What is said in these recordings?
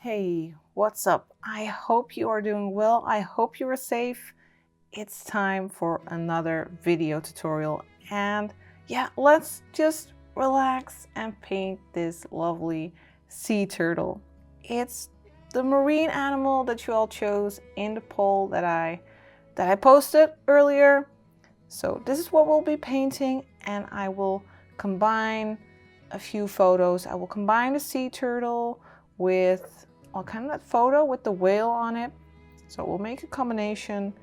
Hey, what's up? I hope you are doing well. I hope you are safe. It's time for another video tutorial. And yeah, let's just relax and paint this lovely sea turtle. It's the marine animal that you all chose in the poll that I posted earlier. So this is what we'll be painting, and I will combine a few photos. I will combine the sea turtle with kind of that photo with the whale on it. So we'll make a combination,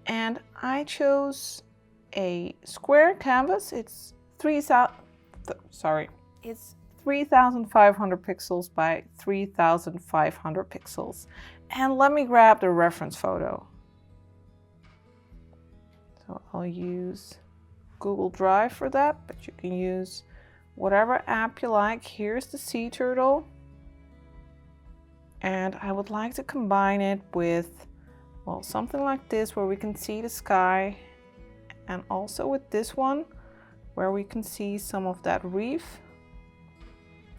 and I chose a square canvas. It's 3,500 pixels by 3,500 pixels. And let me grab the reference photo. So I'll use Google Drive for that, but you can use whatever app you like. Here's the sea turtle. And I would like to combine it with, well, something like this where we can see the sky, and also with this one where we can see some of that reef.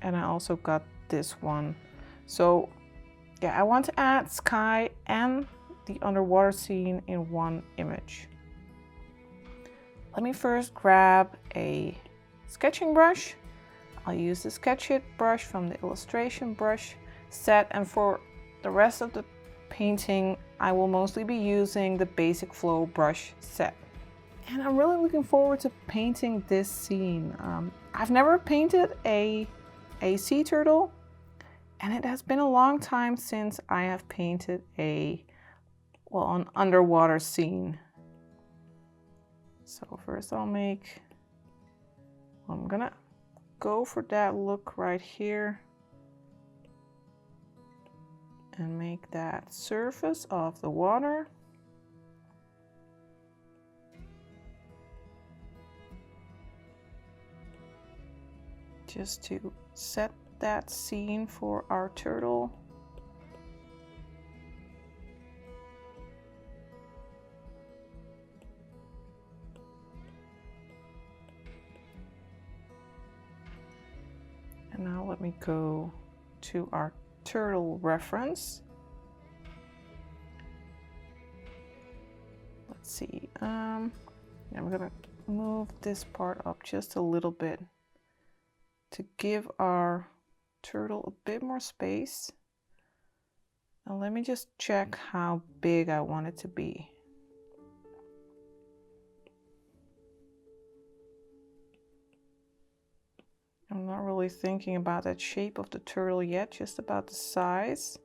And I also got this one. So yeah, I want to add sky and the underwater scene in one image. Let me first grab a sketching brush. I'll use the Sketch It brush from the illustration brush set, and for the rest of the painting I will mostly be using the Basic Flow brush set. And I'm really looking forward to painting this scene. I've never painted a sea turtle, and it has been a long time since I have painted an underwater scene. So first I'm gonna go for that look right here and make that surface of the water. Just to set that scene for our turtle. And now let me go to our turtle reference. Let's see, I'm gonna move this part up just a little bit to give our turtle a bit more space. And let me just check how big I want it to be. I'm not really thinking about that shape of the turtle yet, just about the size.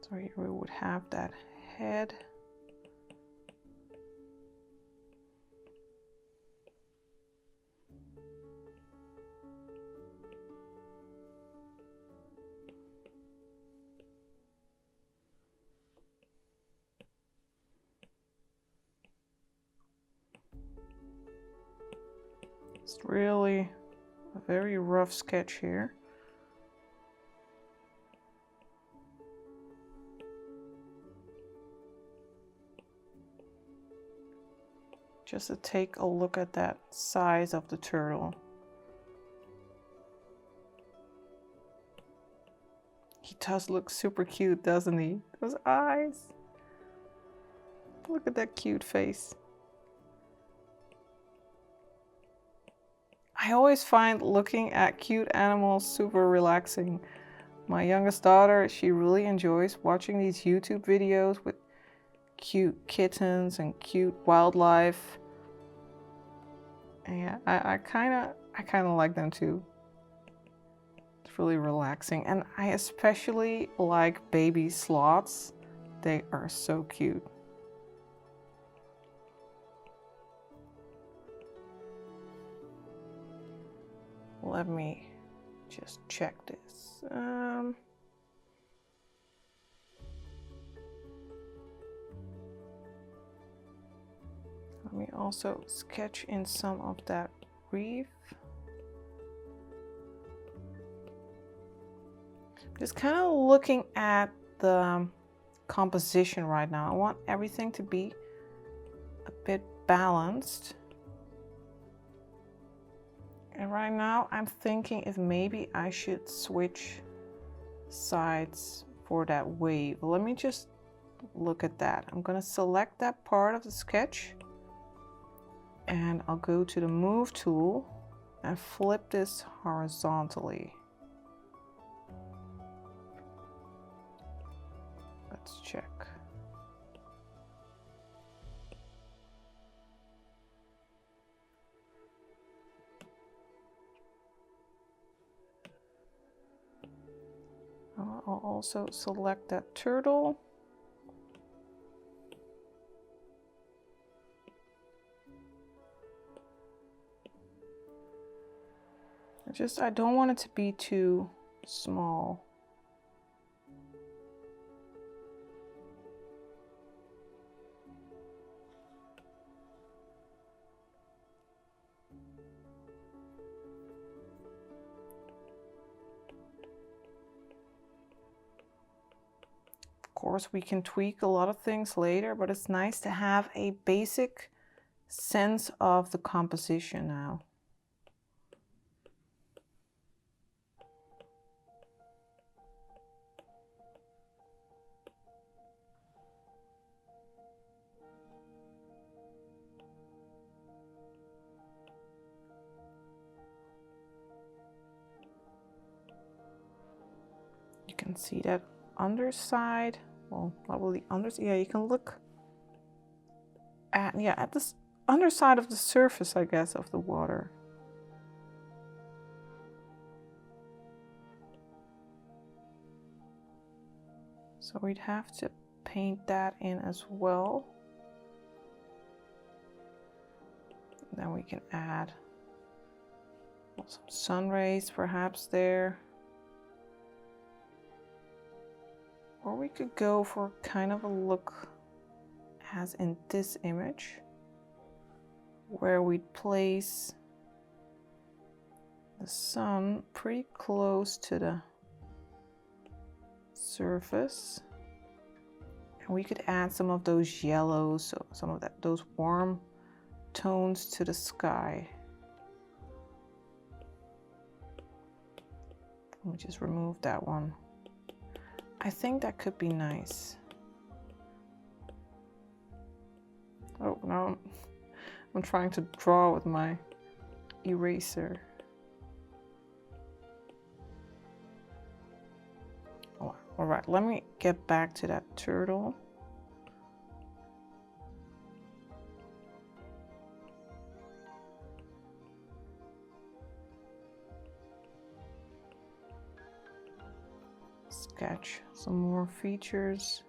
So here we would have that head. It's really a very rough sketch here. Just to take a look at that size of the turtle. He does look super cute, doesn't he? Those eyes. Look at that cute face. I always find looking at cute animals super relaxing. My youngest daughter, she really enjoys watching these YouTube videos with cute kittens and cute wildlife. And yeah, I kind of like them too. It's really relaxing, and I especially like baby sloths. They are so cute. Let me just check this. Let me also sketch in some of that reef. Just kind of looking at the composition right now. I want everything to be a bit balanced. And right now I'm thinking if maybe I should switch sides for that wave. Let me just look at that. I'm gonna select that part of the sketch and I'll go to the move tool and flip this horizontally. Let's check. I'll also select that turtle. I don't want it to be too small. Of course, we can tweak a lot of things later, but it's nice to have a basic sense of the composition now. You can see that underside. Well, not really underside. Yeah, you can look at this underside of the surface, I guess, of the water. So we'd have to paint that in as well. Then we can add some sun rays perhaps there. Or we could go for kind of a look as in this image, where we'd place the sun pretty close to the surface. And we could add some of those yellows, so some of those warm tones to the sky. Let me just remove that one. I think that could be nice. Oh, now I'm trying to draw with my eraser. Oh, all right, let me get back to that turtle. Sketch some more features.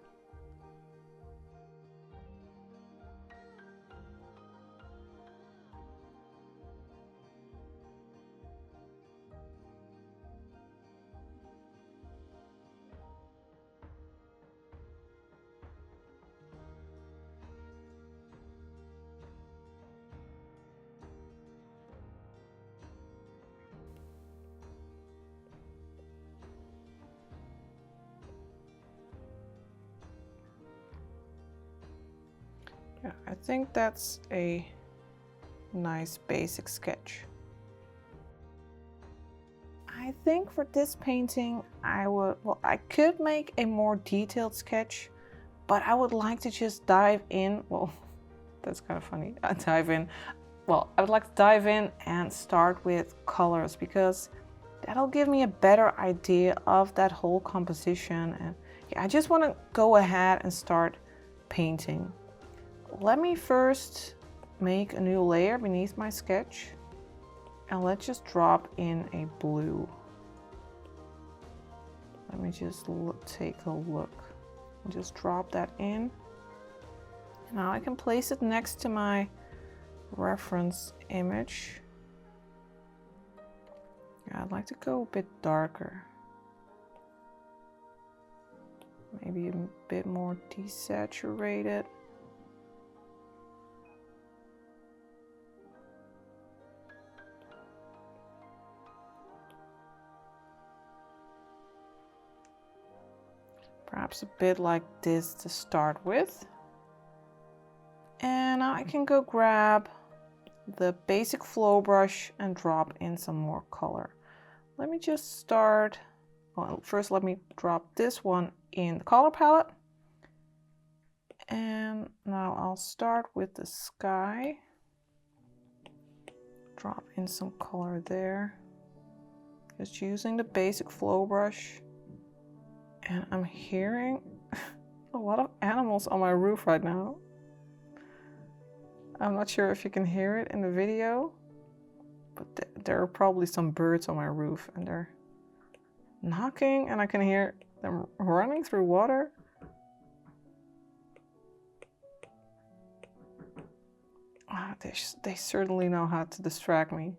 Yeah, I think that's a nice basic sketch. I think for this painting, I could make a more detailed sketch, but I would like to just dive in. Well, that's kind of funny. I would like to dive in and start with colors, because that'll give me a better idea of that whole composition. And yeah, I just want to go ahead and start painting. Let me first make a new layer beneath my sketch, and let's just drop in a blue. Let me just take a look. Just drop that in. Now I can place it next to my reference image. Yeah, I'd like to go a bit darker. Maybe a bit more desaturated. Perhaps a bit like this to start with. And now I can go grab the basic flow brush and drop in some more color. Let me just start, well, first let me drop this one in the color palette. And now I'll start with the sky. Drop in some color there. Just using the basic flow brush. And I'm hearing a lot of animals on my roof right now. I'm not sure if you can hear it in the video, but there are probably some birds on my roof and they're knocking and I can hear them running through water. Ah, they certainly know how to distract me.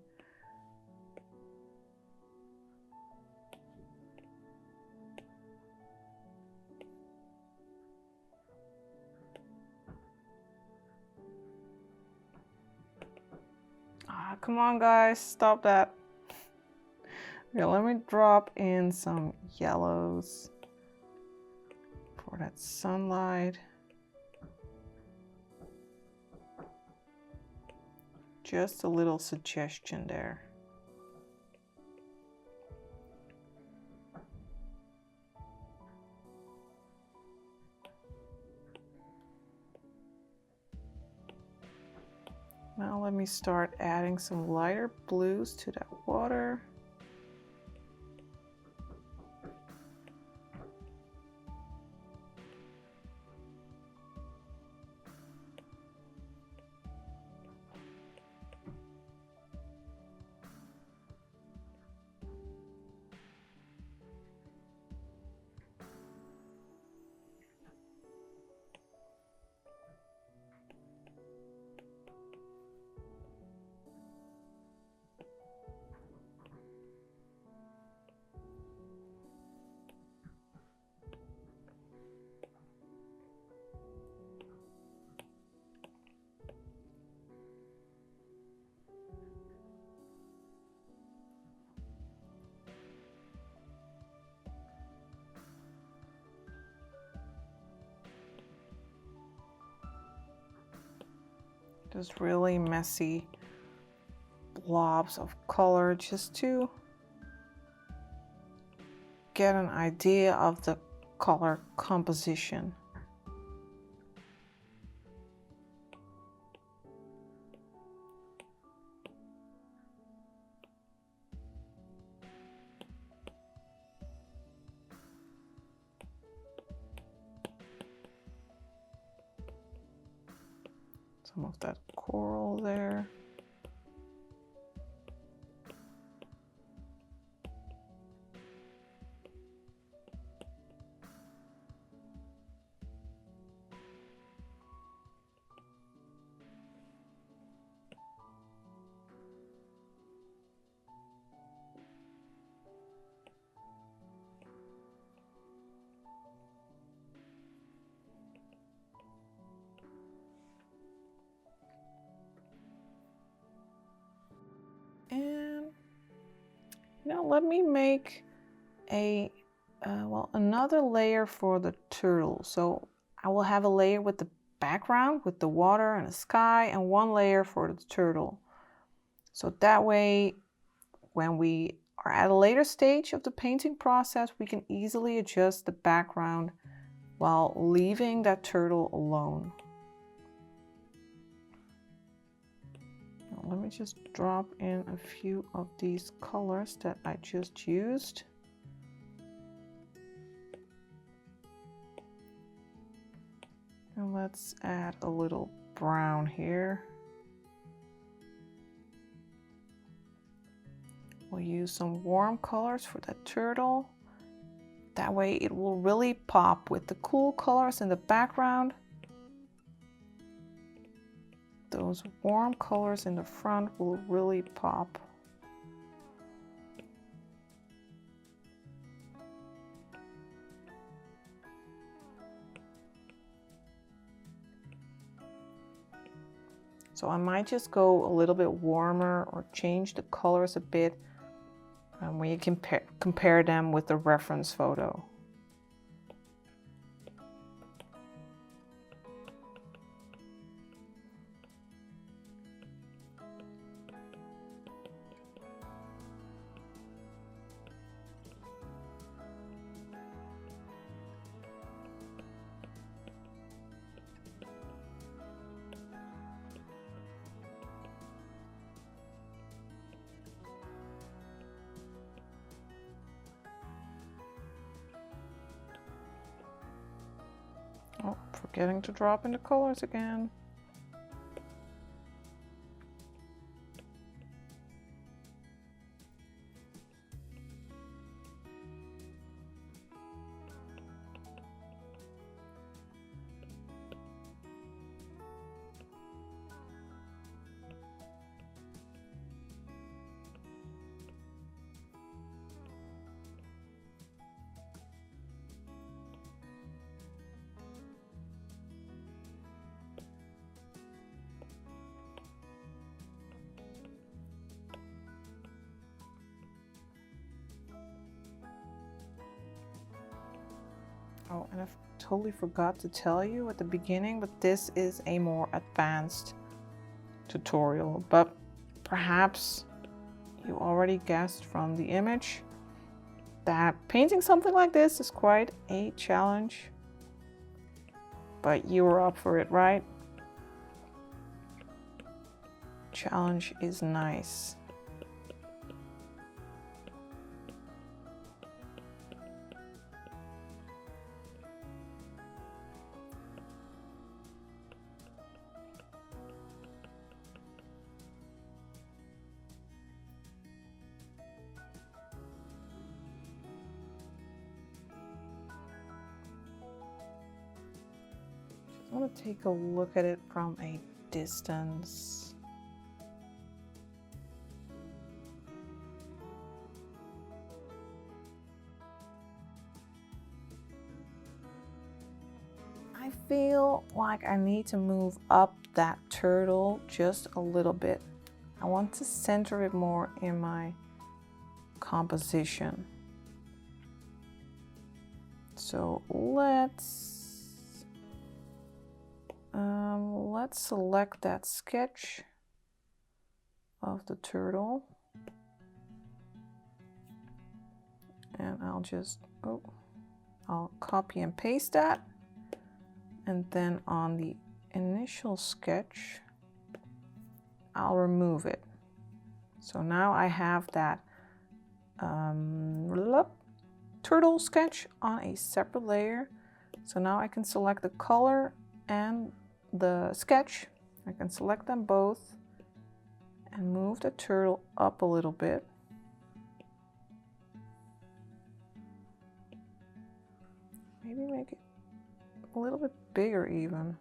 Ah, come on guys, stop that. Okay, let me drop in some yellows for that sunlight. Just a little suggestion there. Now let me start adding some lighter blues to that water. Just really messy blobs of color just to get an idea of the color composition. Some of that coral there. And now let me make a another layer for the turtle. So I will have a layer with the background with the water and the sky and one layer for the turtle. So that way when we are at a later stage of the painting process, we can easily adjust the background while leaving that turtle alone. Let me just drop in a few of these colors that I just used. And let's add a little brown here. We'll use some warm colors for the turtle. That way it will really pop with the cool colors in the background. Those warm colors in the front will really pop. So I might just go a little bit warmer or change the colors a bit when you compare them with the reference photo. Forgetting to drop in the colors again. Oh, and I totally forgot to tell you at the beginning, but this is a more advanced tutorial. But perhaps you already guessed from the image that painting something like this is quite a challenge. But you were up for it, right? Challenge is nice. I want to take a look at it from a distance. I feel like I need to move up that turtle just a little bit. I want to center it more in my composition. So let's select that sketch of the turtle, and I'll copy and paste that, and then on the initial sketch I'll remove it. So now I have that turtle sketch on a separate layer. So now I can select the color and the sketch. I can select them both and move the turtle up a little bit. Maybe make it a little bit bigger even.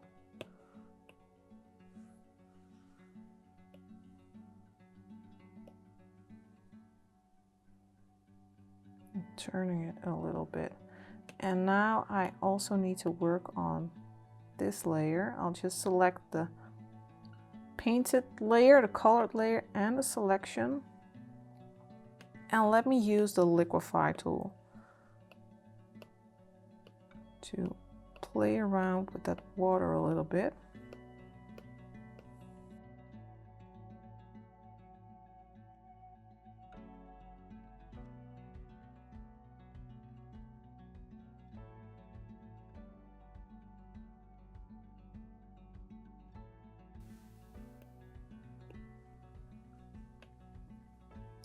Turning it a little bit. And now I also need to work on this layer. I'll just select the painted layer, the colored layer, and the selection. And let me use the liquify tool to play around with that water a little bit.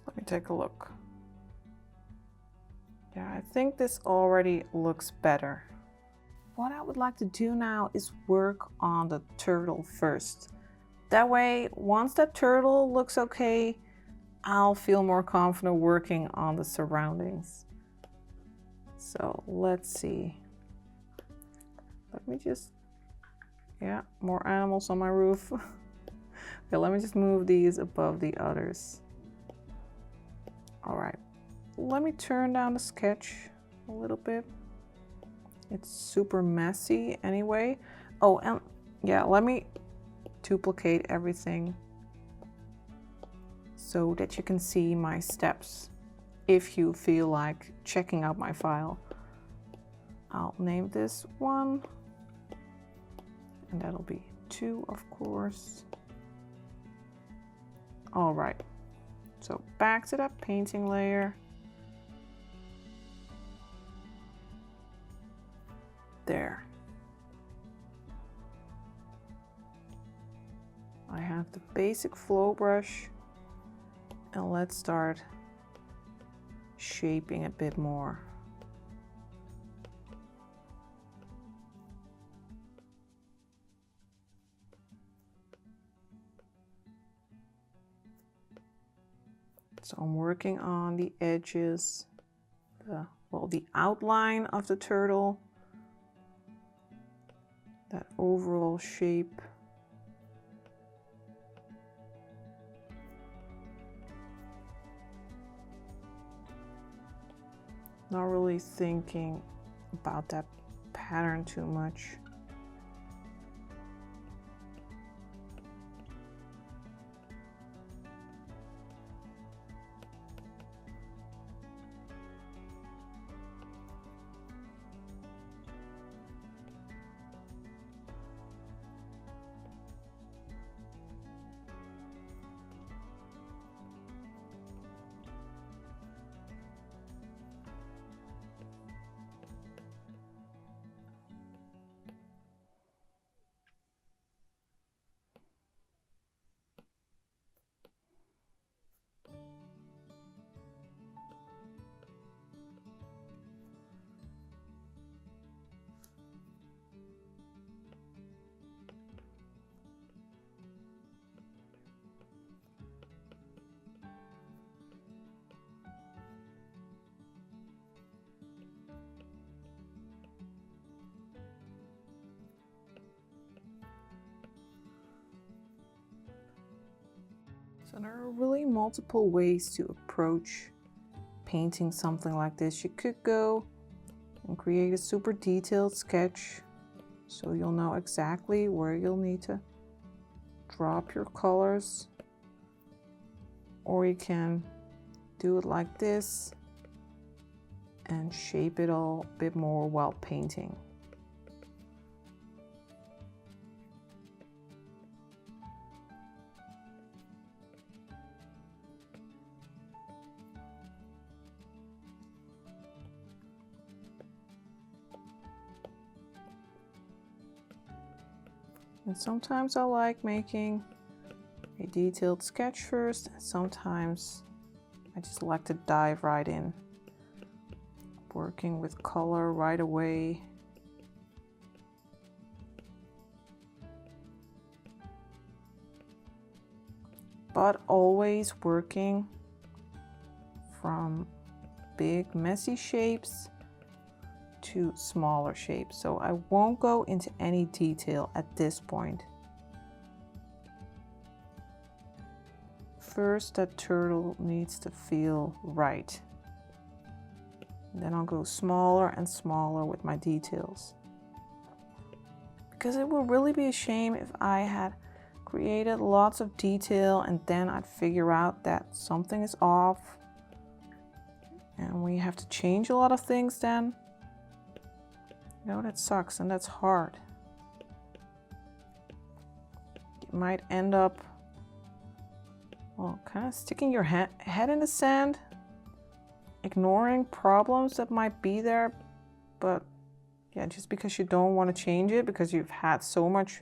Let me take a look. Yeah, I think this already looks better. What I would like to do now is work on the turtle first. That way, once that turtle looks okay, I'll feel more confident working on the surroundings. So let's see. Let me just, yeah, more animals on my roof. Okay, let me just move these above the others. All right, let me turn down the sketch a little bit. It's super messy anyway. Oh, and yeah, let me duplicate everything so that you can see my steps if you feel like checking out my file. I'll name this 1, and that'll be 2, of course. All right, so back to that painting layer. There. I have the basic flow brush, and let's start shaping a bit more. So I'm working on the edges, the outline of the turtle, that overall shape. Not really thinking about that pattern too much. So there are really multiple ways to approach painting something like this. You could go and create a super detailed sketch so you'll know exactly where you'll need to drop your colors, or you can do it like this and shape it all a bit more while painting. And sometimes I like making a detailed sketch first, and sometimes I just like to dive right in, working with color right away. But always working from big messy shapes to smaller shapes. So I won't go into any detail at this point. First, that turtle needs to feel right. And then I'll go smaller and smaller with my details. Because it would really be a shame if I had created lots of detail and then I'd figure out that something is off and we have to change a lot of things then. You know, that sucks and that's hard. You might end up, well, kind of sticking your head in the sand, ignoring problems that might be there, but yeah, just because you don't want to change it, because you've had so much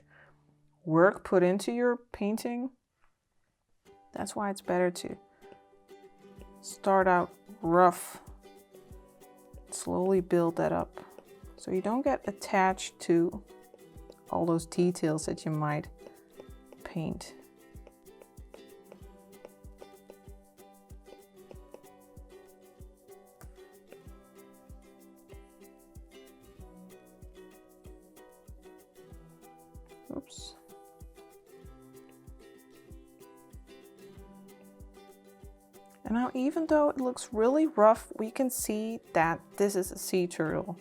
work put into your painting, that's why it's better to start out rough, slowly build that up, so you don't get attached to all those details that you might paint. Oops. And now, even though it looks really rough, we can see that this is a sea turtle.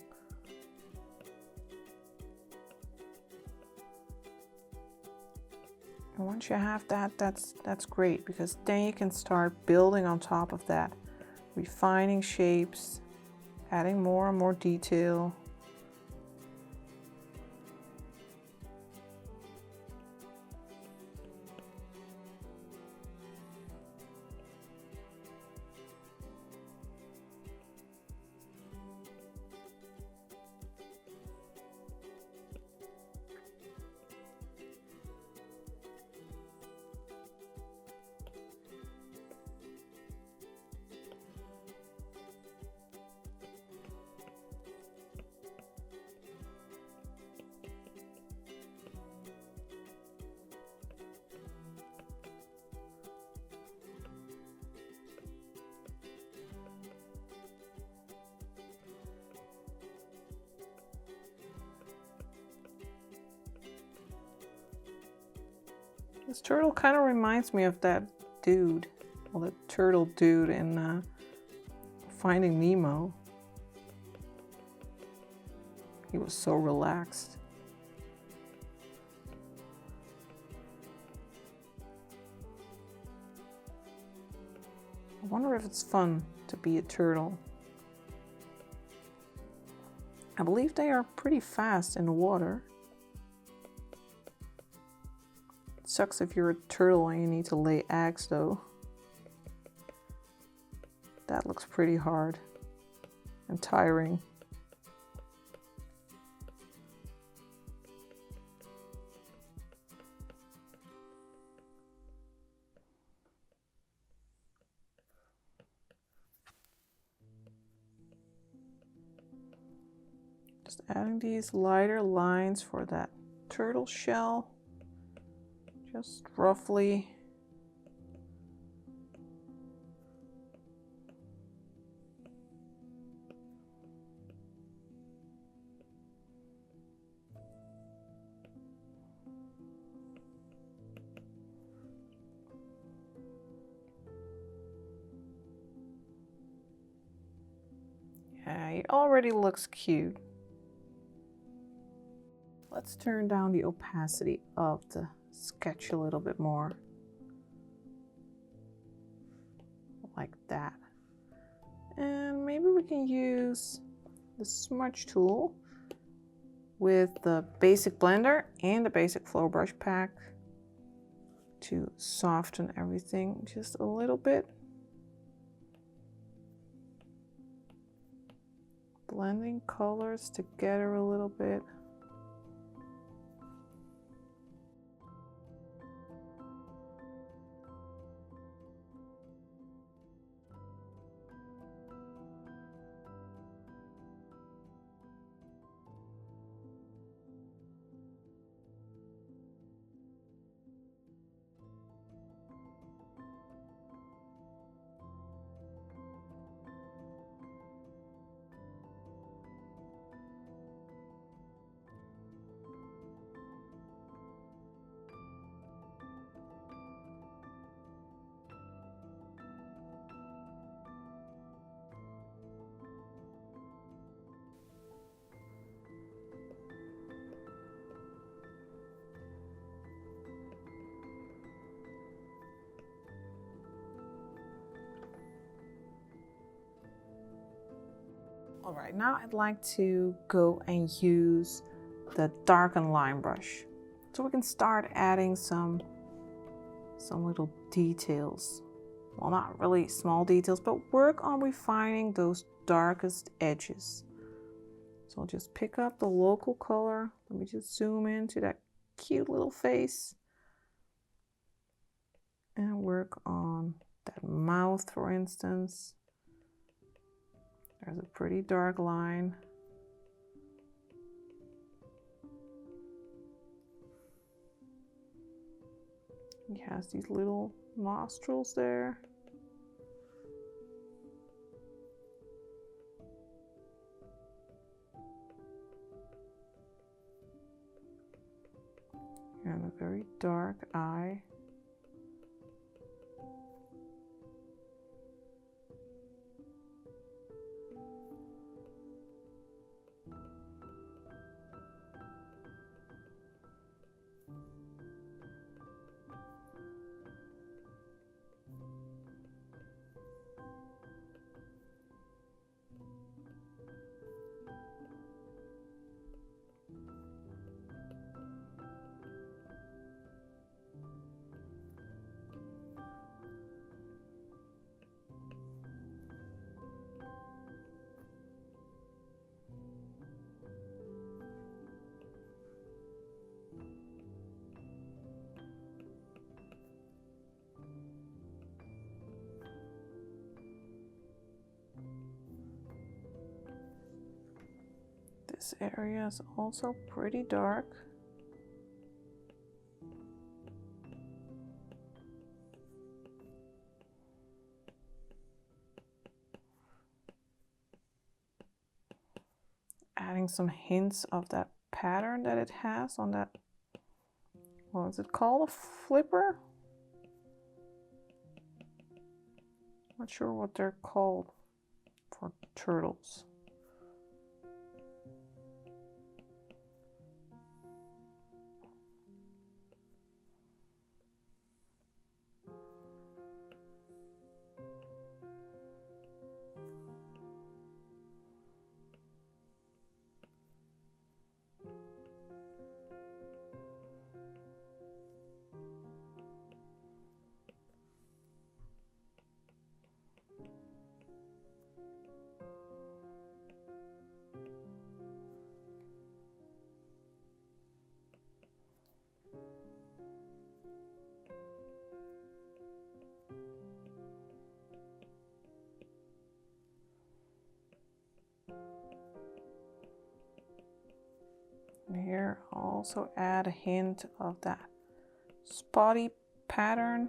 And once you have that, that's great, because then you can start building on top of that, refining shapes, adding more and more detail. This turtle kind of reminds me of that dude, well, the turtle dude in Finding Nemo. He was so relaxed. I wonder if it's fun to be a turtle. I believe they are pretty fast in the water. It sucks if you're a turtle and you need to lay eggs though. That looks pretty hard and tiring. Just adding these lighter lines for that turtle shell, just roughly. Yeah, it already looks cute. Let's turn down the opacity of the sketch a little bit more. Like that. And maybe we can use the smudge tool with the basic blender and the basic flow brush pack to soften everything just a little bit. Blending colors together a little bit. All right, now I'd like to go and use the darken line brush. So we can start adding some little details. Well, not really small details, but work on refining those darkest edges. So I'll just pick up the local color. Let me just zoom into that cute little face and work on that mouth, for instance. There's a pretty dark line. He has these little nostrils there. And a very dark eye. This area is also pretty dark. Adding some hints of that pattern that it has on that, Well, is it called a flipper? Not sure what they're called for turtles. And here also add a hint of that spotty pattern.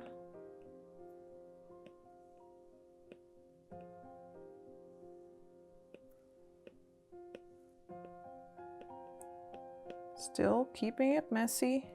Still keeping it messy.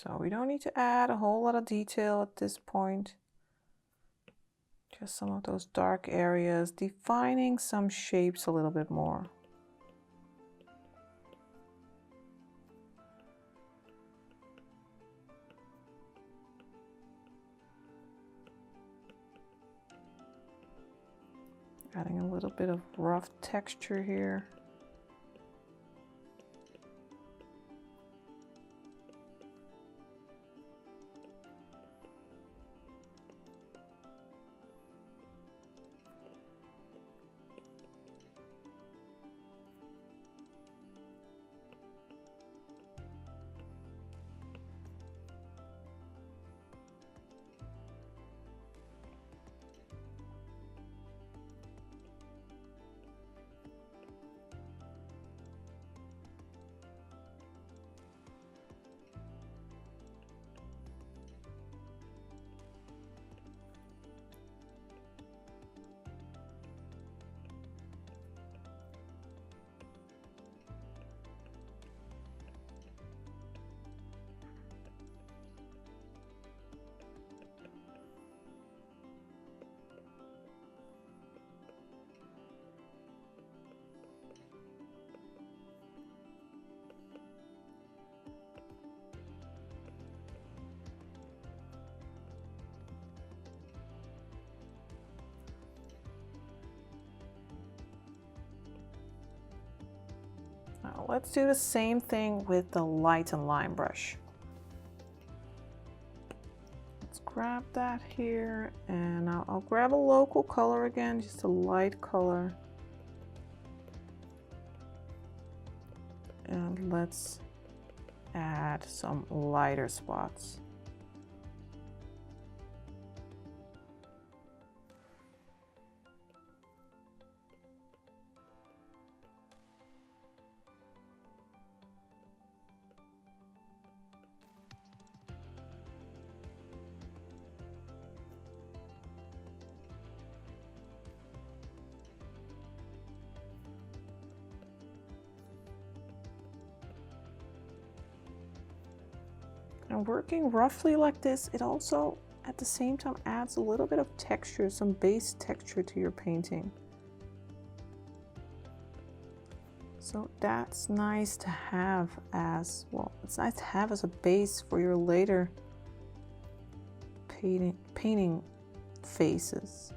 So we don't need to add a whole lot of detail at this point. Just some of those dark areas, defining some shapes a little bit more. Adding a little bit of rough texture here. Now let's do the same thing with the light and line brush. grab that here, and I'll grab a local color again, just a light color. And let's add some lighter spots. And working roughly like this, it also at the same time adds a little bit of texture, some base texture to your painting. So that's nice to have as well. It's nice to have as a base for your later painting faces.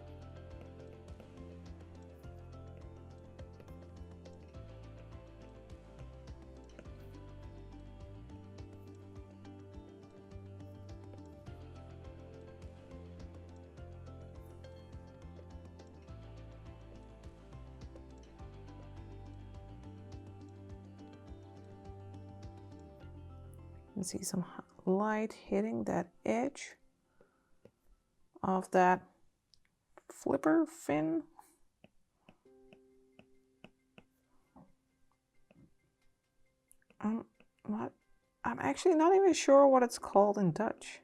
You can see some light hitting that edge of that flipper fin. I'm actually not even sure what it's called in Dutch.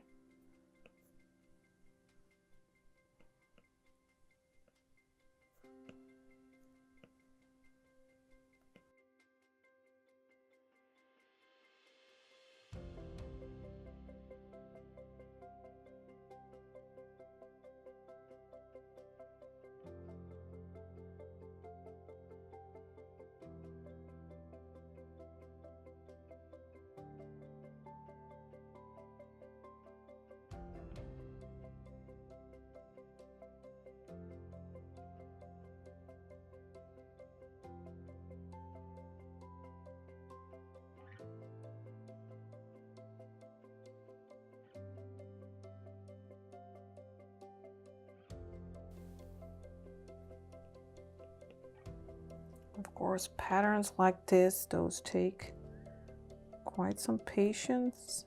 Of course, patterns like this, those take quite some patience.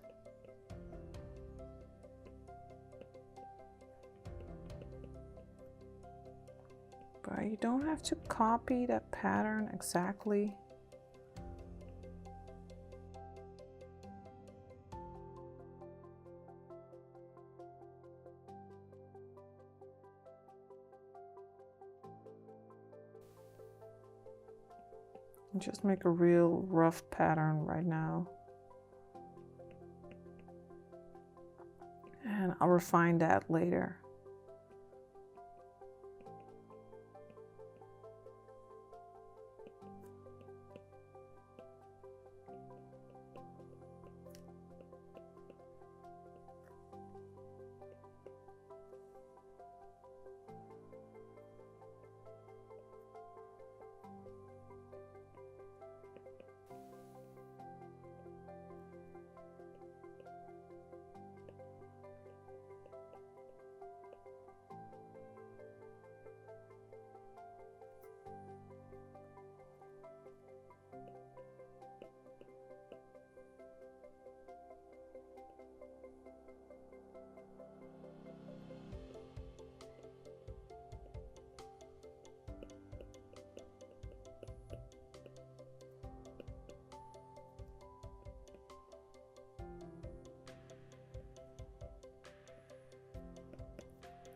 But you don't have to copy that pattern exactly. Just make a real rough pattern right now. And I'll refine that later.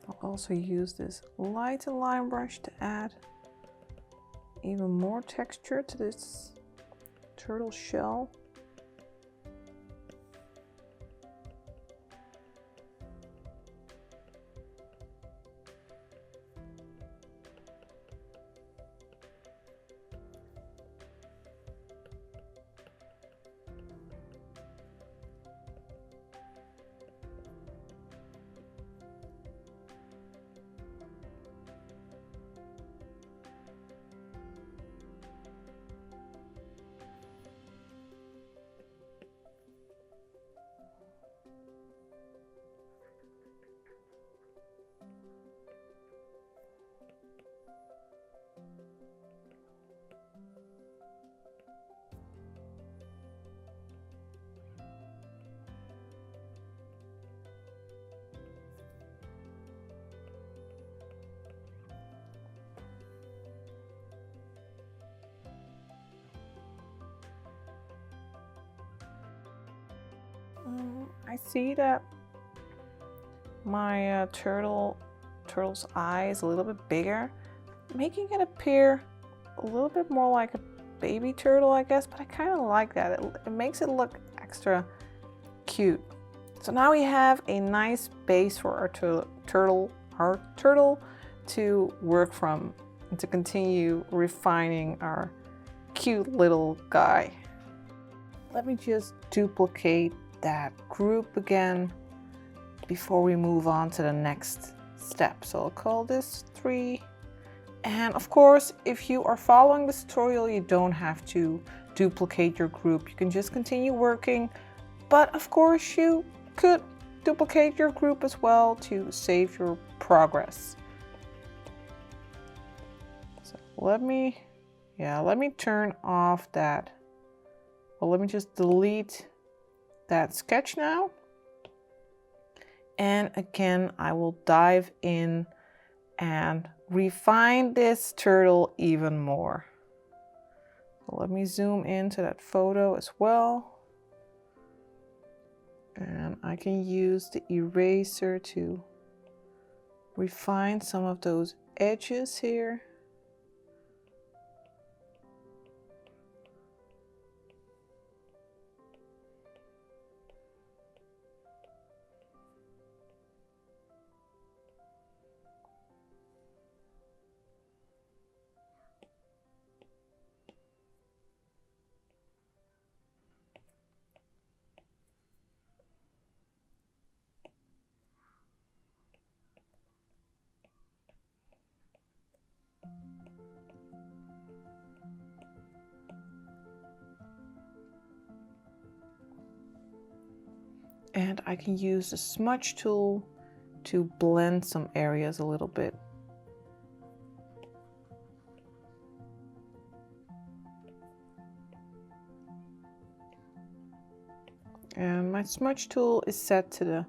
I'll also use this lighter line brush to add even more texture to this turtle shell. I see that my turtle's eye is a little bit bigger, making it appear a little bit more like a baby turtle, I guess, but I kind of like that. It makes it look extra cute. So now we have a nice base for our turtle to work from and to continue refining our cute little guy. Let me just duplicate that group again before we move on to the next step. So I'll call this 3. And of course, if you are following this tutorial, you don't have to duplicate your group. You can just continue working, but of course you could duplicate your group as well to save your progress. So let me turn off that. Well, let me just delete that sketch now. And again, I will dive in and refine this turtle even more. So let me zoom into that photo as well. And I can use the eraser to refine some of those edges here. And I can use the smudge tool to blend some areas a little bit. And my smudge tool is set to the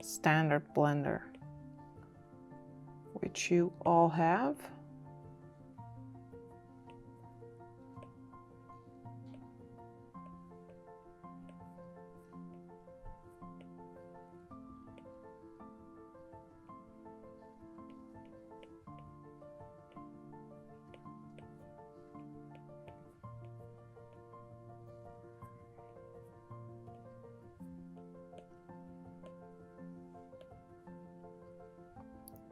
standard blender, which you all have.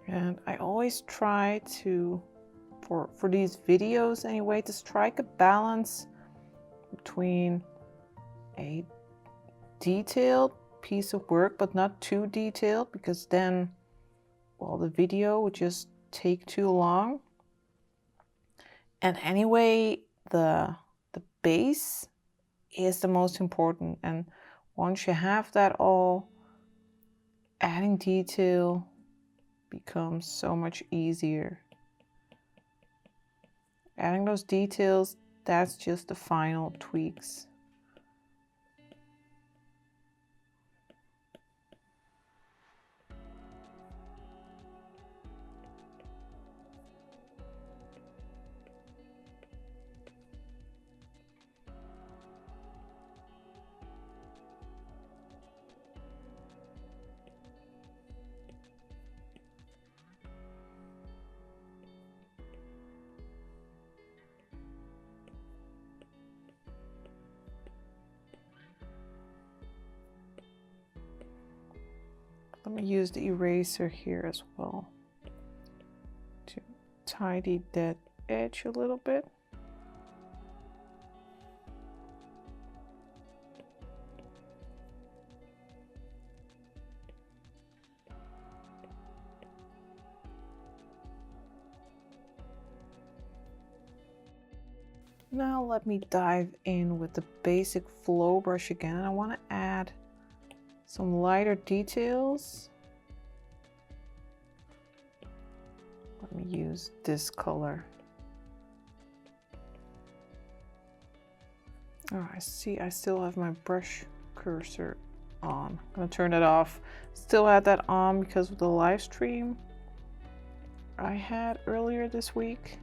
And I always try to, for these videos anyway, to strike a balance between a detailed piece of work, but not too detailed, because then, well, the video would just take too long. And anyway, the base is the most important. And once you have that all, adding detail becomes so much easier. Adding those details, that's just the final tweaks. Let me use the eraser here as well to tidy that edge a little bit. Now let me dive in with the basic flow brush again, and I want to add some lighter details. Let me use this color. Oh, I see I still have my brush cursor on. I'm gonna turn it off. Still had that on because of the live stream I had earlier this week.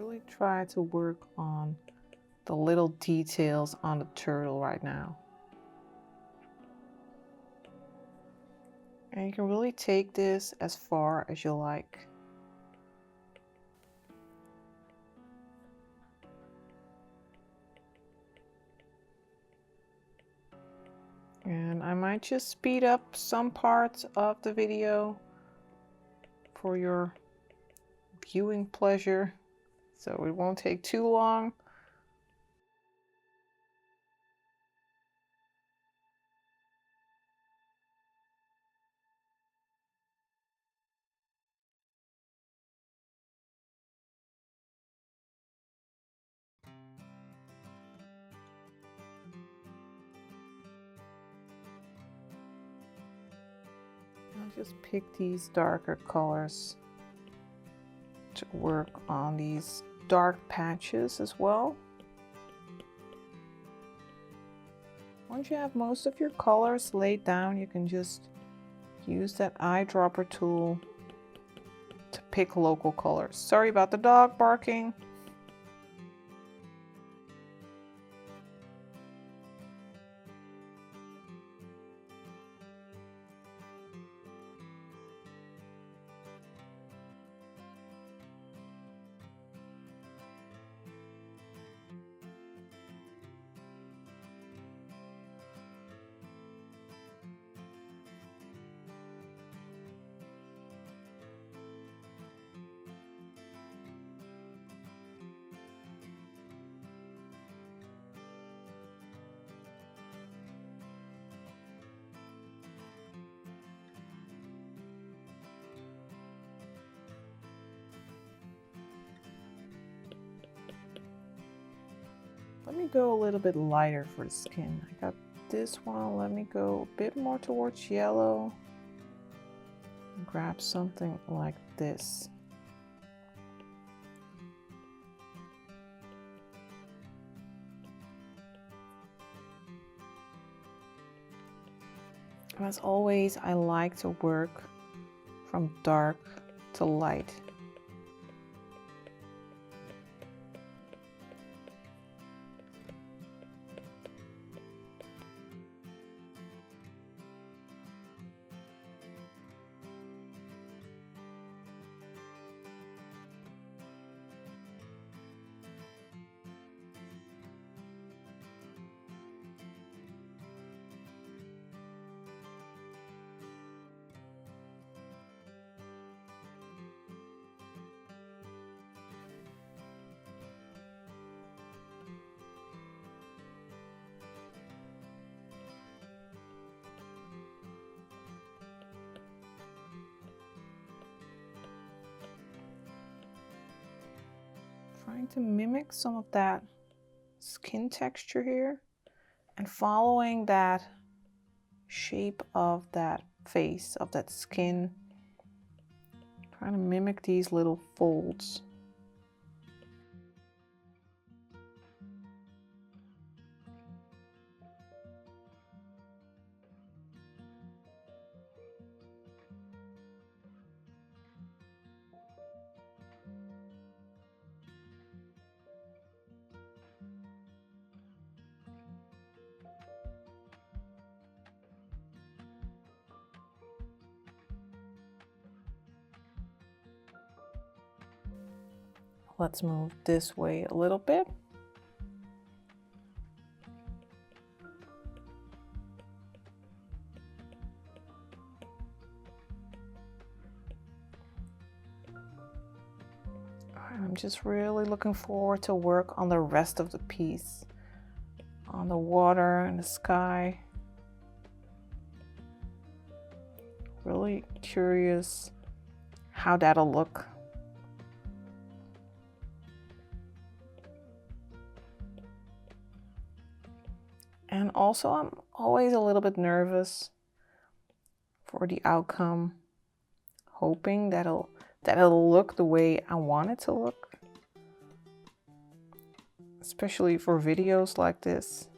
really try to work on the little details on the turtle right now. And you can really take this as far as you like. And I might just speed up some parts of the video for your viewing pleasure, so it won't take too long. I'll just pick these darker colors to work on these dark patches as well. Once you have most of your colors laid down, you can just use that eyedropper tool to pick local colors. Sorry about the dog barking. Let me go a little bit lighter for the skin. I got this one. Let me go a bit more towards yellow. Grab something like this. As always, I like to work from dark to light. Trying to mimic some of that skin texture here and following that shape of that face, of that skin. Trying to mimic these little folds. Let's move this way a little bit. I'm just really looking forward to work on the rest of the piece, on the water and the sky. Really curious how that'll look. And also, I'm always a little bit nervous for the outcome, hoping that it'll look the way I want it to look, especially for videos like this.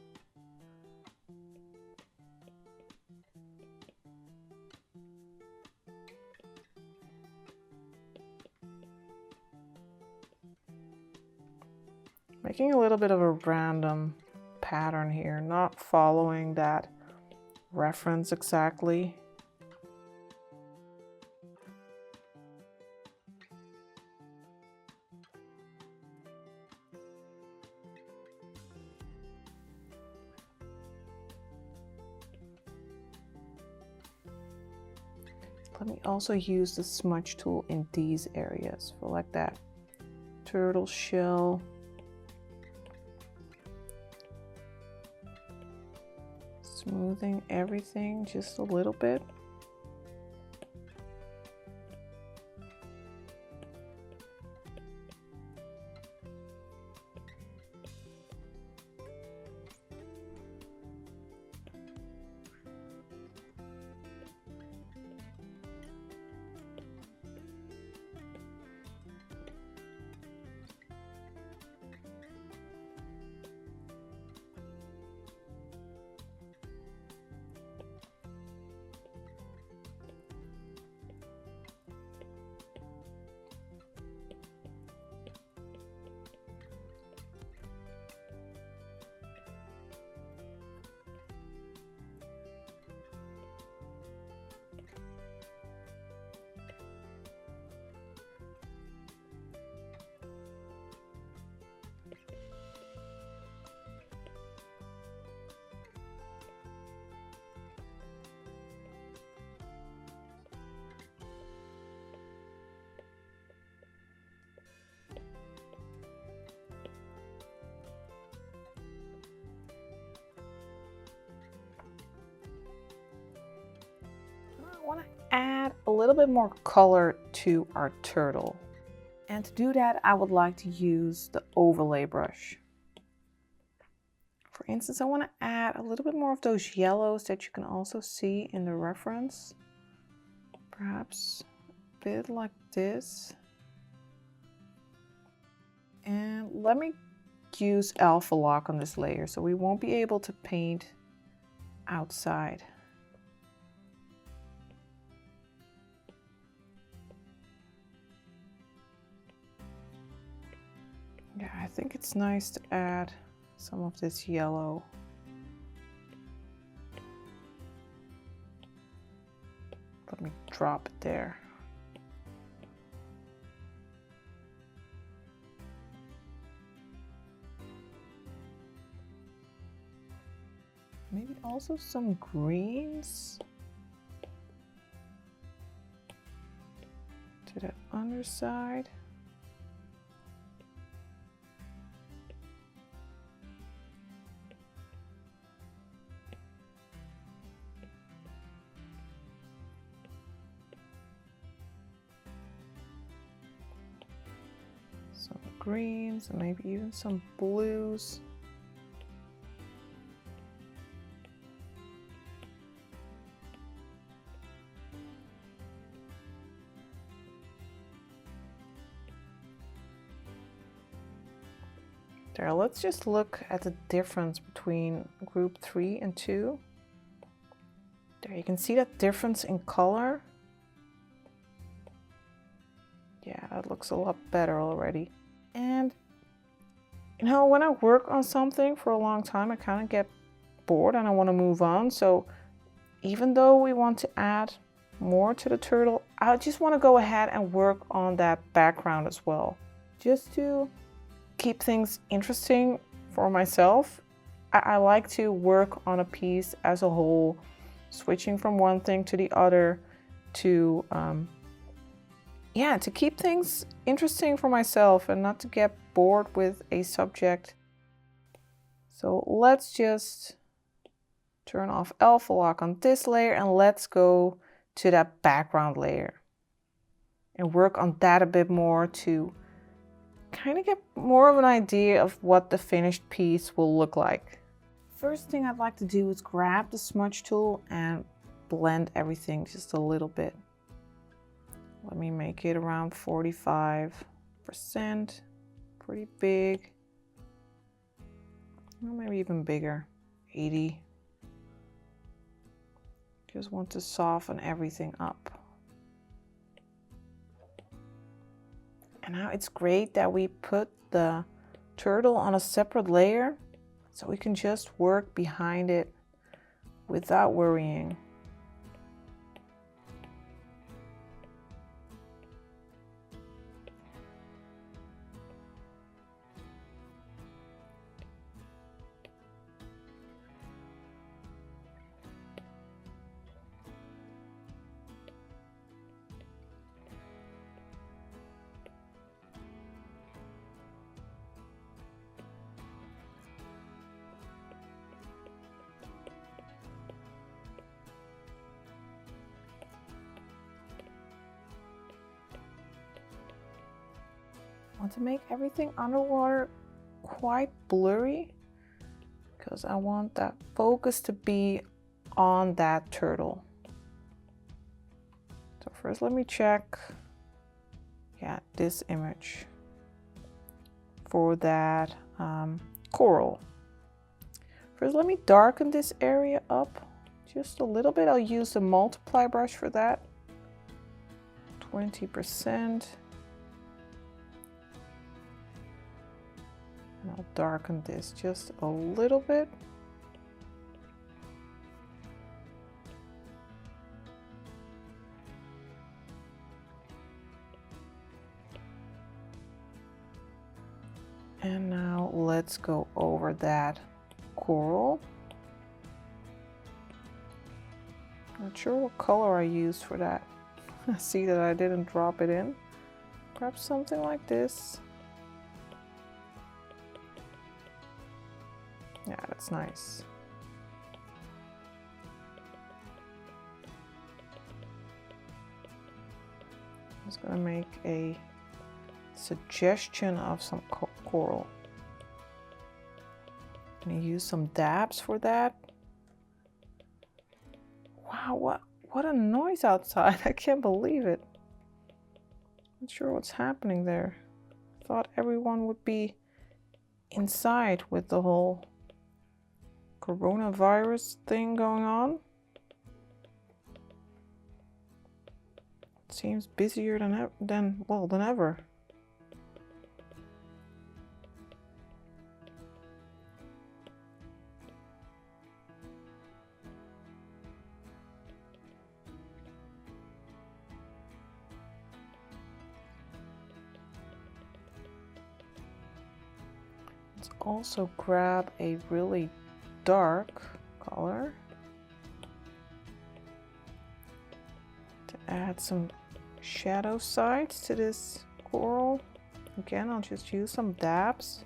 making a little bit of a random pattern here, not following that reference exactly. Let me also use the smudge tool in these areas for like that turtle shell. Smoothing everything just a little bit. I want to add a little bit more color to our turtle. And to do that, I would like to use the overlay brush. For instance, I want to add a little bit more of those yellows that you can also see in the reference. Perhaps a bit like this. And let me use Alpha Lock on this layer, so we won't be able to paint outside. Yeah, I think it's nice to add some of this yellow. Let me drop it there. Maybe also some greens to that underside. Some greens and maybe even some blues. There, let's just look at the difference between group 3 and 2. There, you can see that difference in color. Yeah, that looks a lot better already. And you know, when I work on something for a long time, I kind of get bored and I want to move on. So even though we want to add more to the turtle, I just want to go ahead and work on that background as well, just to keep things interesting for myself. I like to work on a piece as a whole, switching from one thing to the other to yeah, to keep things interesting for myself and not to get bored with a subject. So let's just turn off Alpha Lock on this layer and let's go to that background layer and work on that a bit more to kind of get more of an idea of what the finished piece will look like. First thing I'd like to do is grab the smudge tool and blend everything just a little bit. Let me make it around 45%, pretty big, or maybe even bigger, 80. Just want to soften everything up. And now it's great that we put the turtle on a separate layer so we can just work behind it without worrying. I want to make everything underwater quite blurry because I want that focus to be on that turtle. So first let me check, yeah, this image for that coral. First let me darken this area up just a little bit. I'll use the multiply brush for that, 20%. I'll darken this just a little bit. And now let's go over that coral. Not sure what color I used for that. I see that I didn't drop it in. Perhaps something like this. Yeah, that's nice. I'm just gonna make a suggestion of some coral. I'm gonna use some dabs for that. Wow, what a noise outside. I can't believe it. Not sure what's happening there. Thought everyone would be inside with the whole coronavirus thing going on. It seems busier than ever. Let's also grab a really dark color to add some shadow sides to this coral. Again, I'll just use some dabs.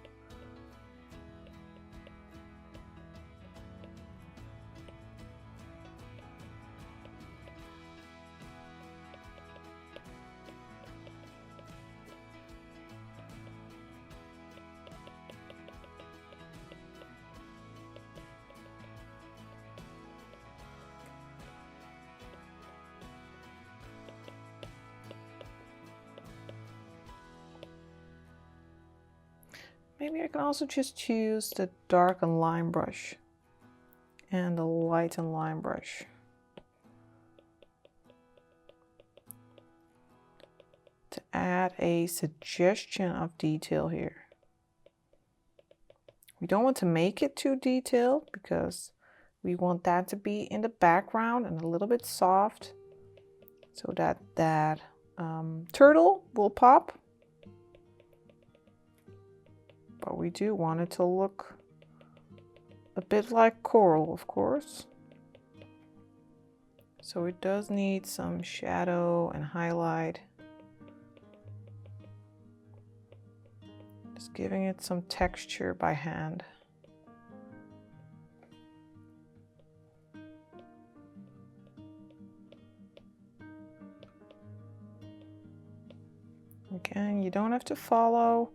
Maybe I can also just choose the darken line brush and the lighten line brush. To add a suggestion of detail here. We don't want to make it too detailed because we want that to be in the background and a little bit soft so that turtle will pop. But we do want it to look a bit like coral, of course. So it does need some shadow and highlight. Just giving it some texture by hand. Again, you don't have to follow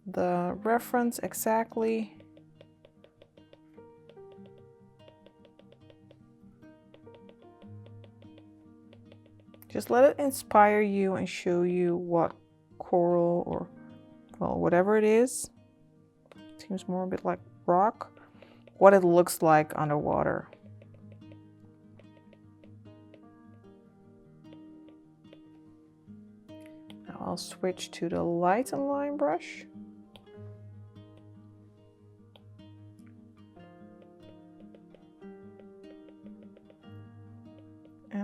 the reference exactly. Just let it inspire you and show you what coral or, well, whatever it is, seems more a bit like rock, what it looks like underwater. Now I'll switch to the lighten line brush.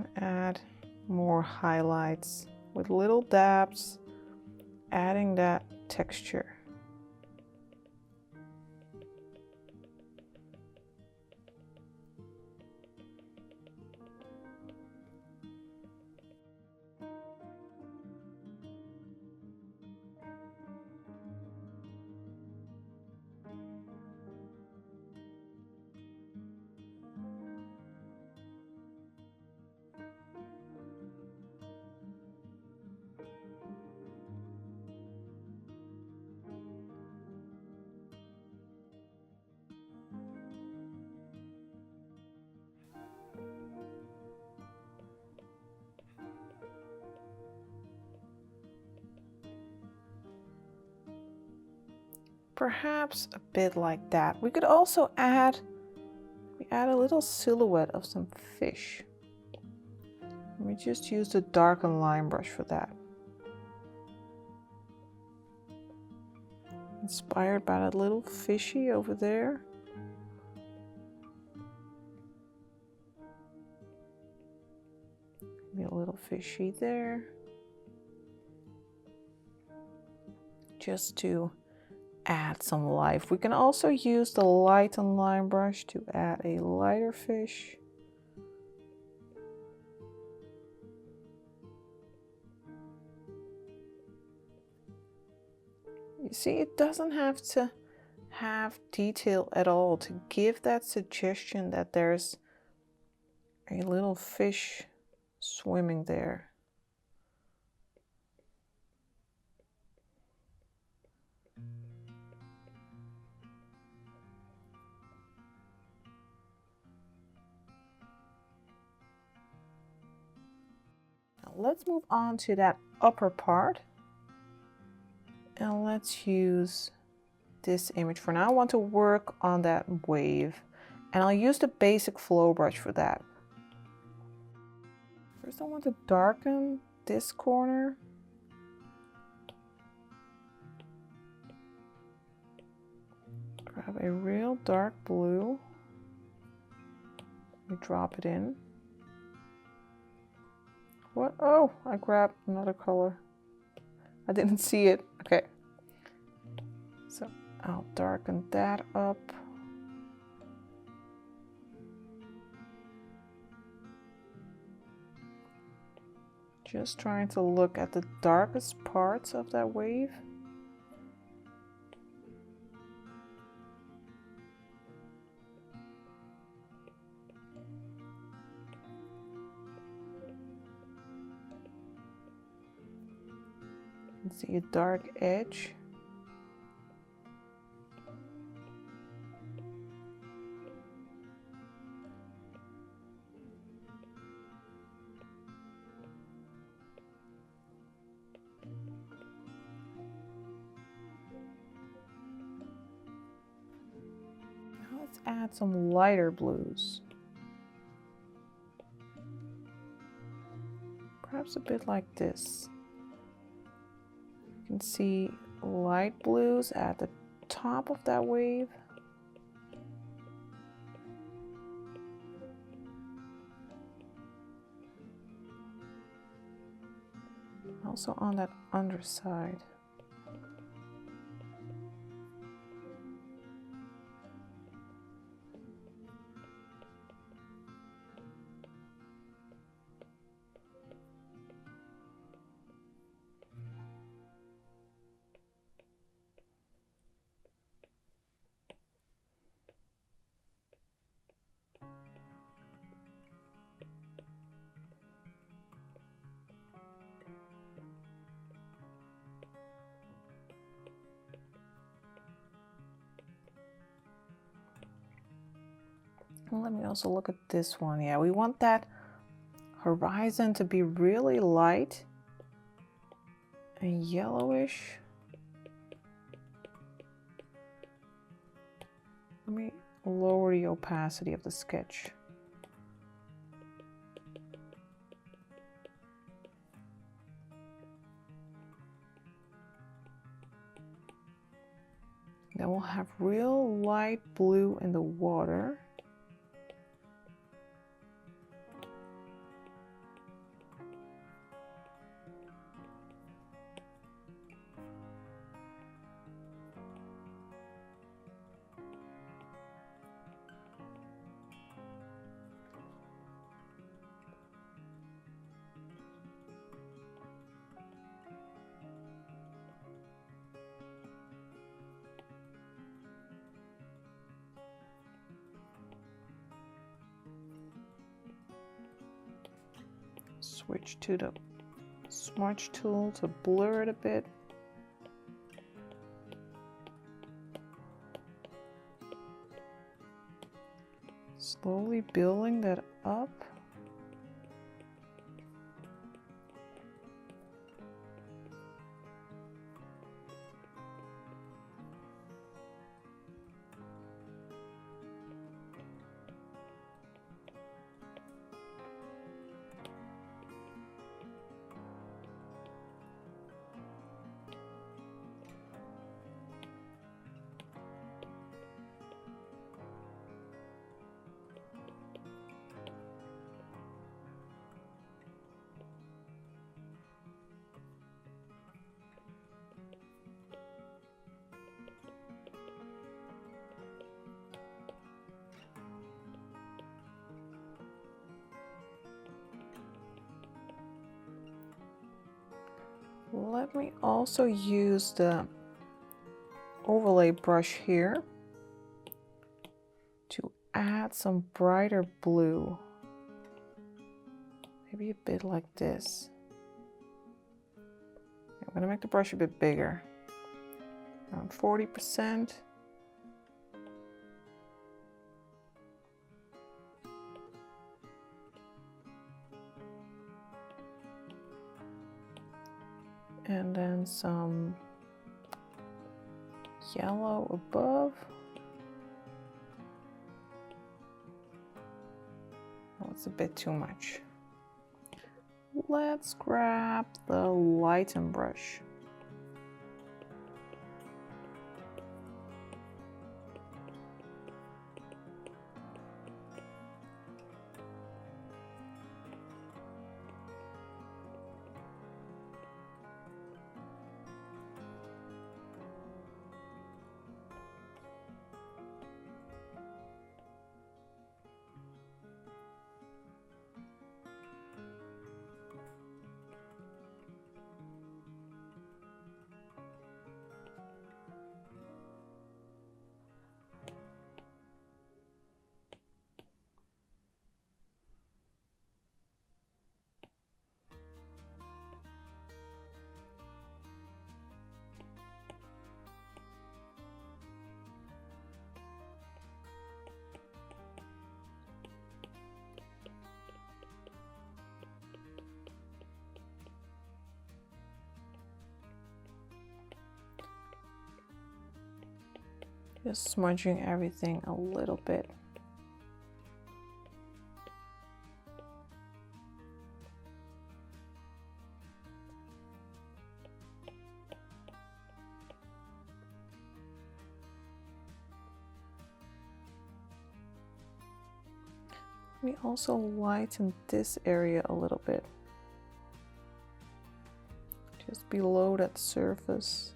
and add more highlights with little dabs, adding that texture. Perhaps a bit like that. We could also add a little silhouette of some fish. We just use the darken line brush for that. Inspired by that little fishy over there. Maybe a little fishy there. Just to add some life. We can also use the lighten line brush to add a lighter fish. You see, it doesn't have to have detail at all to give that suggestion that there's a little fish swimming there. Now let's move on to that upper part. And let's use this image for now. I want to work on that wave. And I'll use the basic flow brush for that. First I want to darken this corner. Grab a real dark blue. We drop it in. What? Oh, I grabbed another color. I didn't see it. Okay. So I'll darken that up. Just trying to look at the darkest parts of that wave. You can see a dark edge. Let's add some lighter blues. Perhaps a bit like this. You can see light blues at the top of that wave. Also on that underside. Let me also look at this one. Yeah, we want that horizon to be really light and yellowish. Let me lower the opacity of the sketch. Then we'll have real light blue in the water. Switch to the smudge tool to blur it a bit. Slowly building that up. Let me also use the overlay brush here to add some brighter blue. Maybe a bit like this. I'm gonna make the brush a bit bigger, around 40%. And then some yellow above. Oh, it's a bit too much. Let's grab the lighten brush. Just smudging everything a little bit. Let me also lighten this area a little bit. Just below that surface.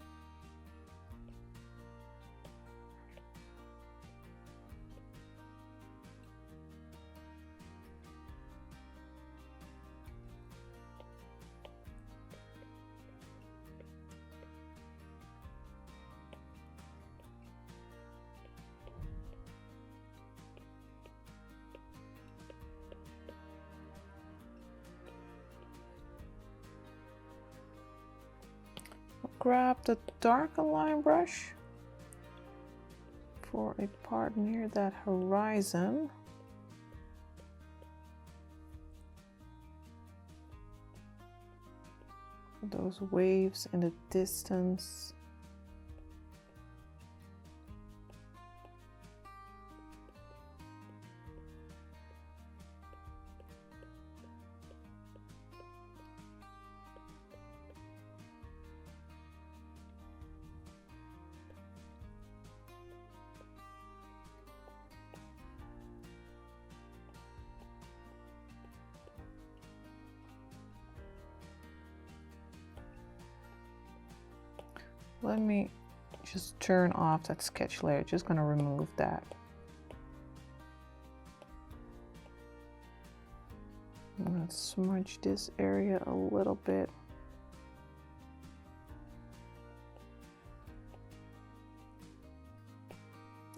Grab the darker line brush for a part near that horizon. Those waves in the distance. Let me just turn off that sketch layer. Just gonna remove that. Let's smudge this area a little bit.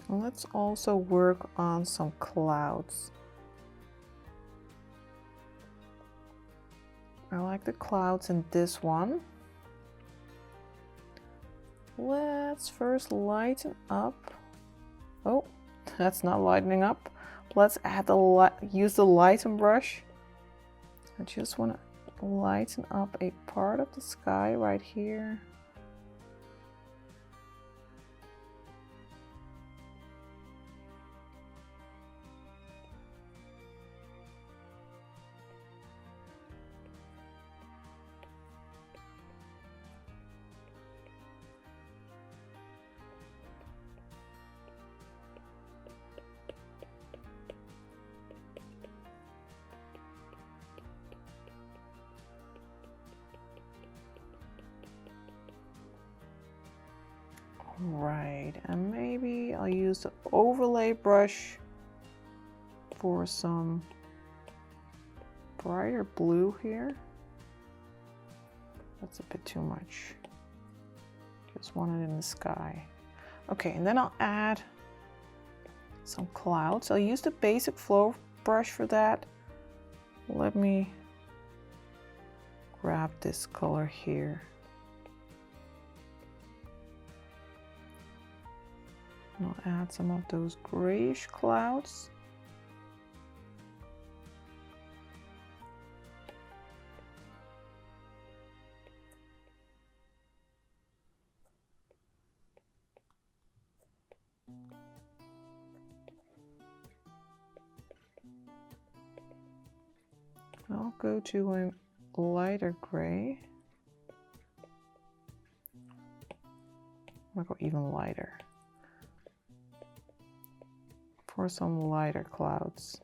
And let's also work on some clouds. I like the clouds in this one. Let's first lighten up. Oh, that's not lightening up. Let's add the use the lighten brush. I just want to lighten up a part of the sky right here. Right, and maybe I'll use the overlay brush for some brighter blue here. That's a bit too much. Just want it in the sky. Okay, and then I'll add some clouds. I'll use the basic flow brush for that. Let me grab this color here. And I'll add some of those grayish clouds. I'll go to a lighter gray. I'll go even lighter for some lighter clouds.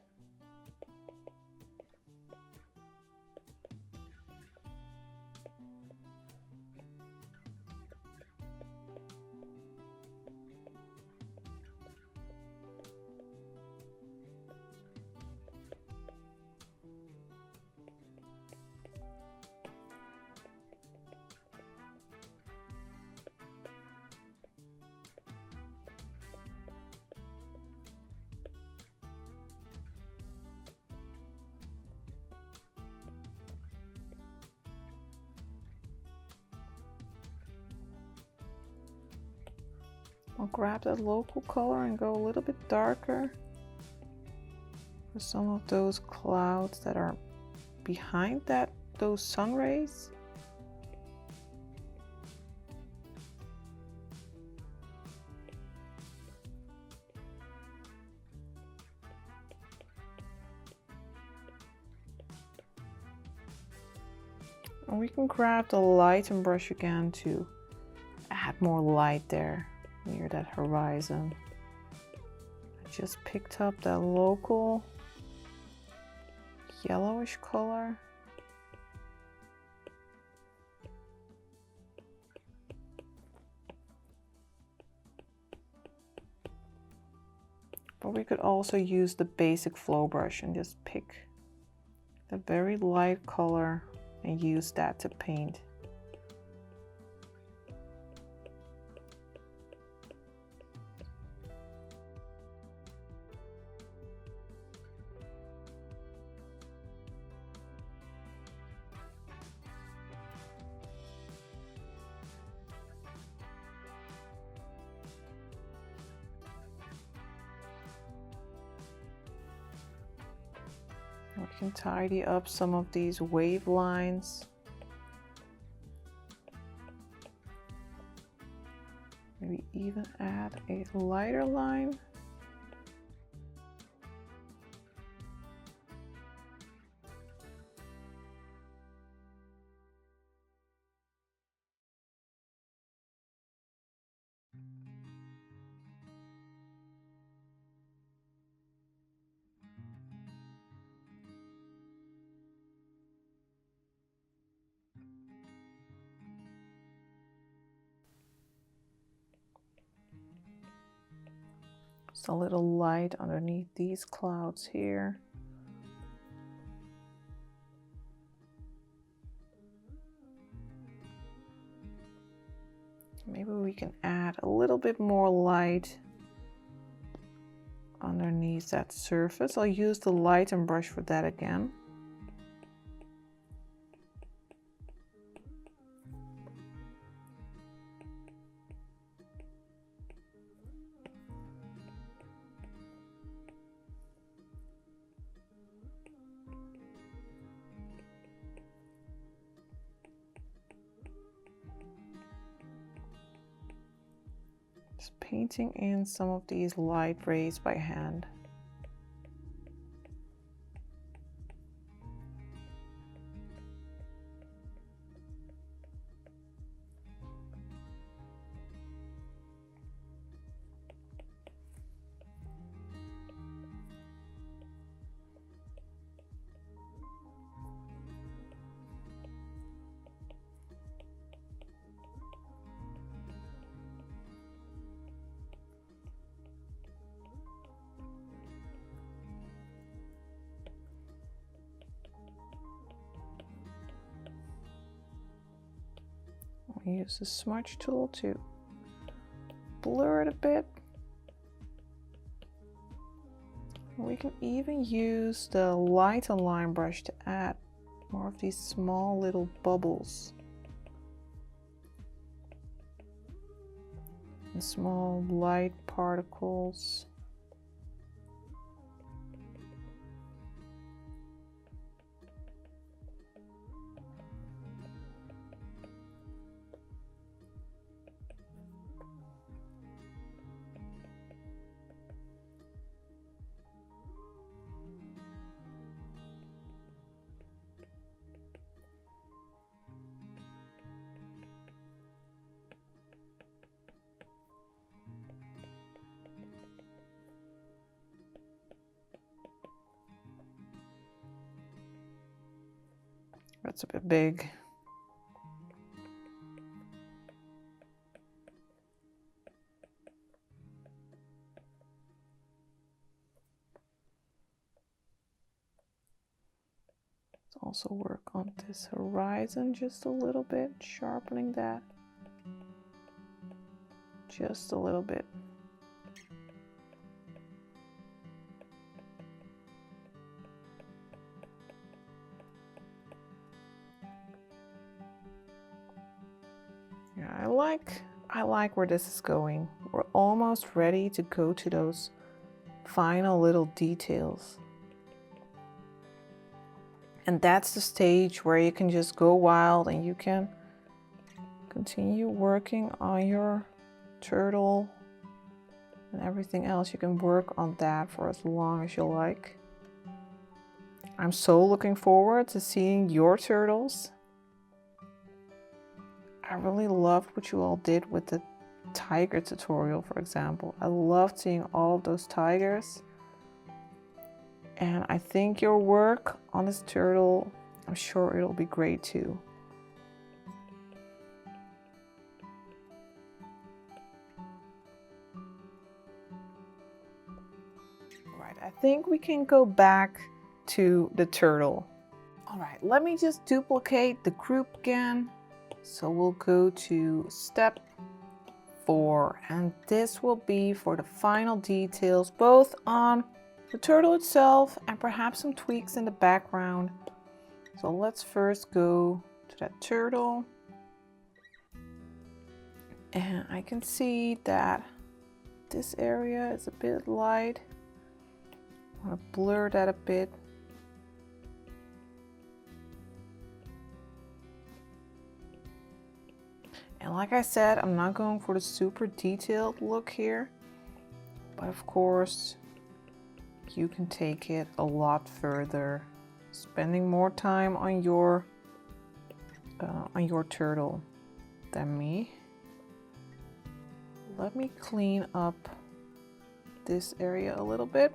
I'll grab that local color and go a little bit darker for some of those clouds that are behind those sun rays. And we can grab the lighten brush again to add more light there near that horizon. I just picked up that local yellowish color. But we could also use the basic flow brush and just pick a very light color and use that to paint. We can tidy up some of these wave lines. Maybe even add a lighter line. Just a little light underneath these clouds here. Maybe we can add a little bit more light underneath that surface. I'll use the lighten brush for that again. Just painting in some of these light rays by hand. Use the smudge tool to blur it a bit. We can even use the light on line brush to add more of these small little bubbles and small light particles. That's a bit big. Let's also work on this horizon just a little bit, sharpening that just a little bit. Yeah, I like where this is going. We're almost ready to go to those final little details. And that's the stage where you can just go wild and you can continue working on your turtle and everything else. You can work on that for as long as you like. I'm so looking forward to seeing your turtles. I really loved what you all did with the tiger tutorial, for example. I loved seeing all of those tigers. And I think your work on this turtle, I'm sure it'll be great too. Right, I think we can go back to the turtle. All right, let me just duplicate the group again. So we'll go to step 4, and this will be for the final details, both on the turtle itself and perhaps some tweaks in the background. So let's first go to that turtle. And I can see that this area is a bit light. I want to blur that a bit. And like I said, I'm not going for the super detailed look here, but of course you can take it a lot further, spending more time on your turtle than me. Let me clean up this area a little bit.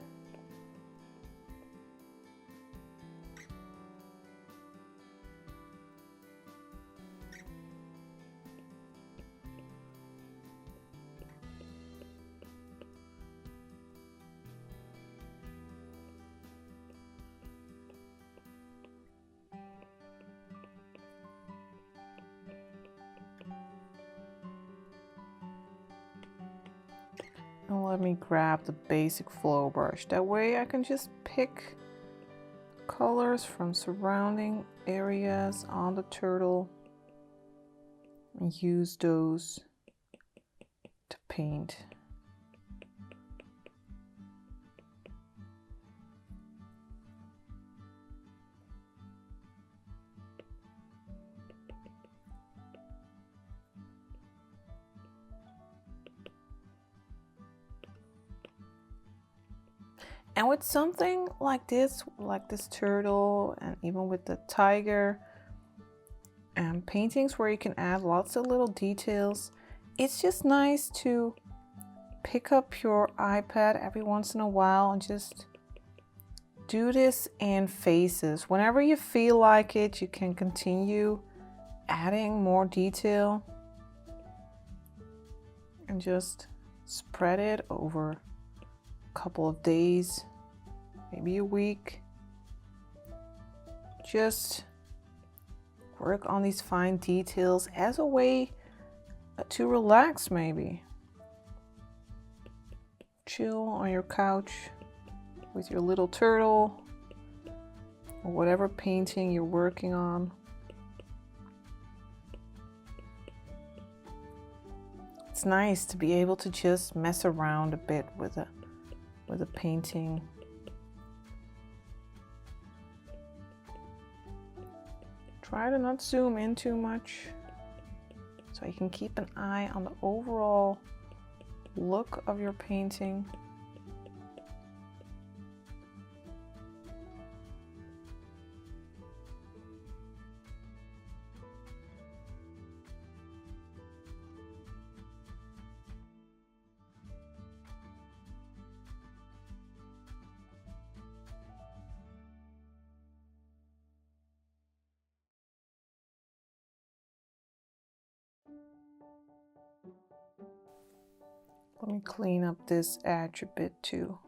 And let me grab the basic flow brush. That way I can just pick colors from surrounding areas on the turtle and use those to paint. And with something like this turtle, and even with the tiger, and paintings where you can add lots of little details, it's just nice to pick up your iPad every once in a while and just do this in phases. Whenever you feel like it, you can continue adding more detail and just spread it over a couple of days, maybe a week. Just work on these fine details as a way to relax, maybe. Chill on your couch with your little turtle or whatever painting you're working on. It's nice to be able to just mess around a bit with a painting. Try to not zoom in too much so you can keep an eye on the overall look of your painting. Let me clean up this edge a bit too.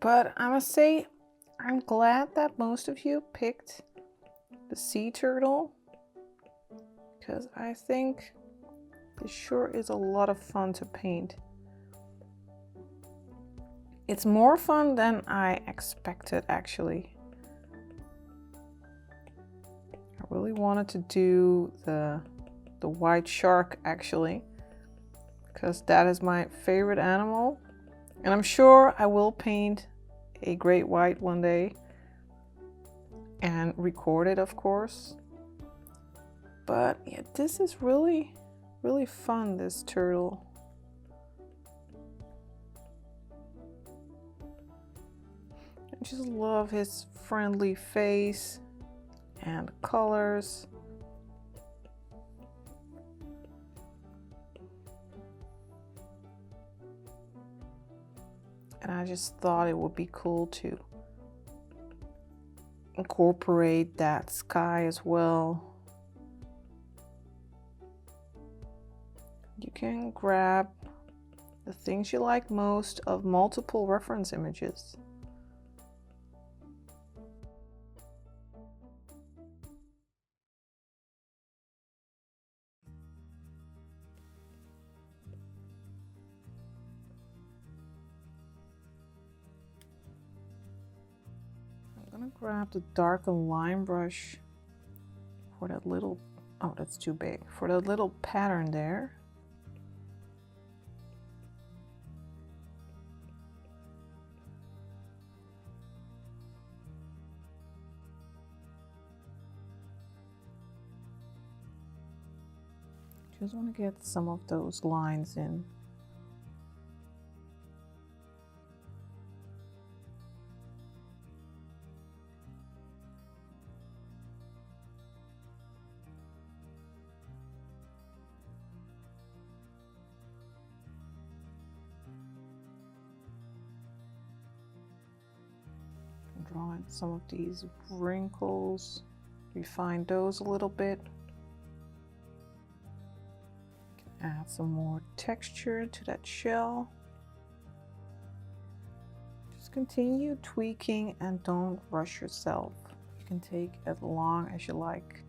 But I must say, I'm glad that most of you picked the sea turtle, because I think this sure is a lot of fun to paint. It's more fun than I expected, actually. I really wanted to do the white shark, actually, because that is my favorite animal. And I'm sure I will paint a great white one day and record it, of course. But yeah, this is really, really fun, this turtle. I just love his friendly face and colors. And I just thought it would be cool to incorporate that sky as well. You can grab the things you like most of multiple reference images. I'm gonna grab the darker line brush for that little, oh, that's too big, for that little pattern there. Just want to get some of those lines in. Draw in some of these wrinkles, refine those a little bit. Add some more texture to that shell. Just continue tweaking and don't rush yourself. You can take as long as you like.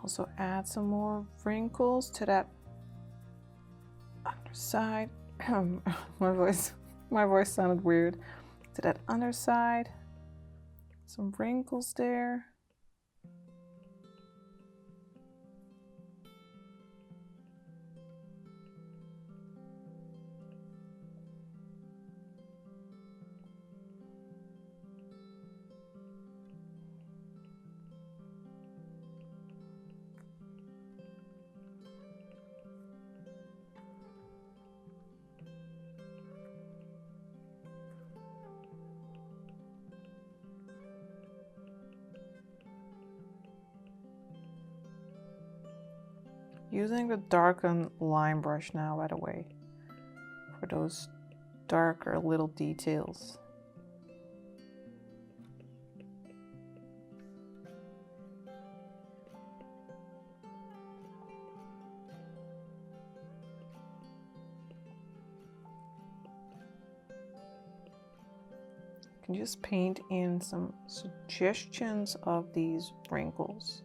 Also add some more wrinkles to that underside. My voice. My voice sounded weird. To that underside, some wrinkles there. Using the darkened line brush now, by the way, for those darker little details. You can just paint in some suggestions of these wrinkles.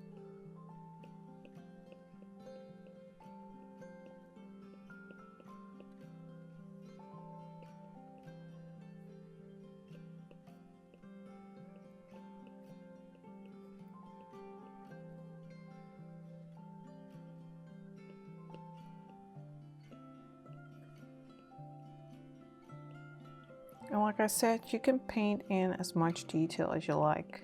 And like I said, you can paint in as much detail as you like.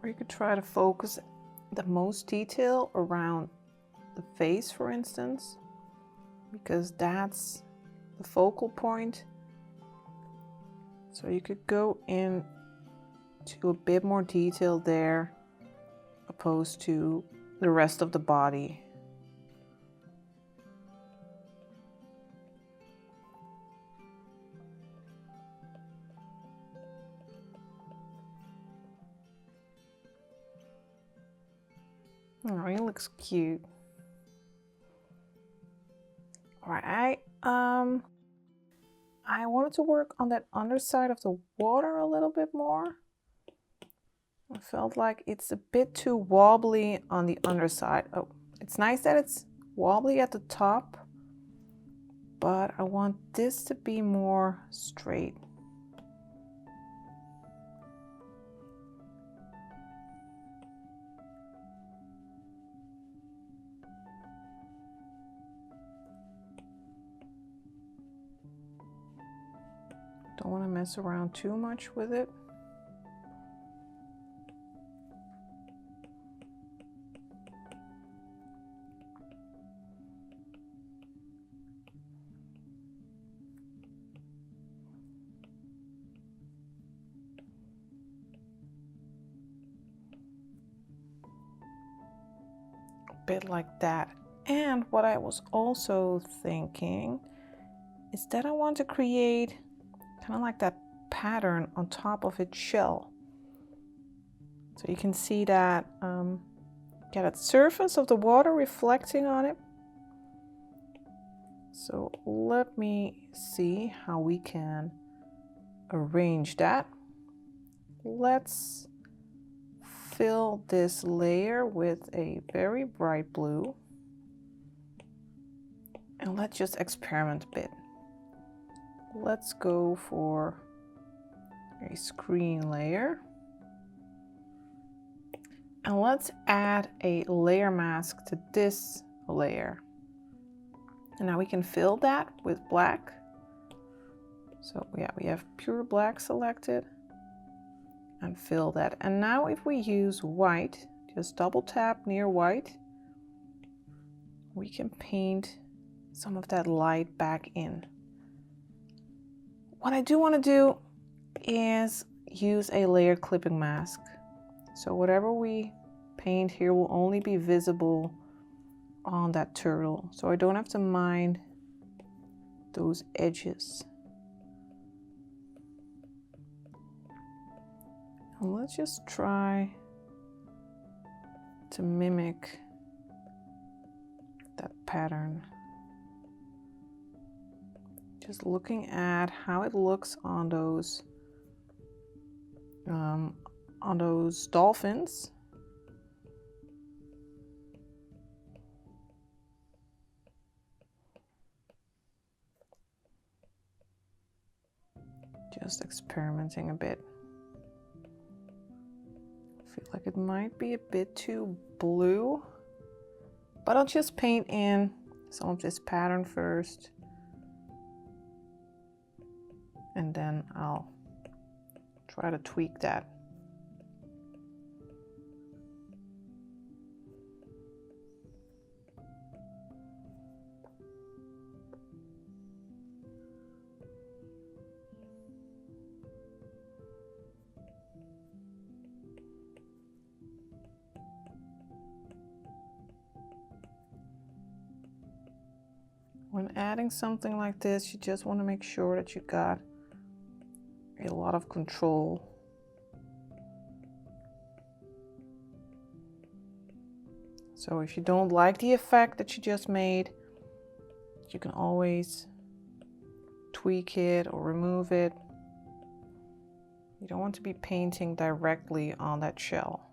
Or you could try to focus the most detail around the face, for instance, because that's the focal point. So you could go in to a bit more detail there, opposed to the rest of the body. Oh, he looks cute. All right, I wanted to work on that underside of the water a little bit more. I felt like it's a bit too wobbly on the underside. Oh, it's nice that it's wobbly at the top, but I want this to be more straight. Don't want to mess around too much with it. A bit like that. And what I was also thinking is that I want to create kind of like that pattern on top of its shell. So you can see that, get that surface of the water reflecting on it. So let me see how we can arrange that. Let's fill this layer with a very bright blue. And let's just experiment a bit. Let's go for a screen layer. And let's add a layer mask to this layer. And now we can fill that with black. So yeah, we have pure black selected and fill that. And now if we use white, just double tap near white, we can paint some of that light back in. What I do want to do is use a layer clipping mask. So whatever we paint here will only be visible on that turtle. So I don't have to mind those edges. And let's just try to mimic that pattern. Just looking at how it looks on those dolphins. Just experimenting a bit. I feel like it might be a bit too blue, but I'll just paint in some of this pattern first, and then I'll try to tweak that. When adding something like this, you just want to make sure that you got a lot of control. So if you don't like the effect that you just made, you can always tweak it or remove it. You don't want to be painting directly on that shell.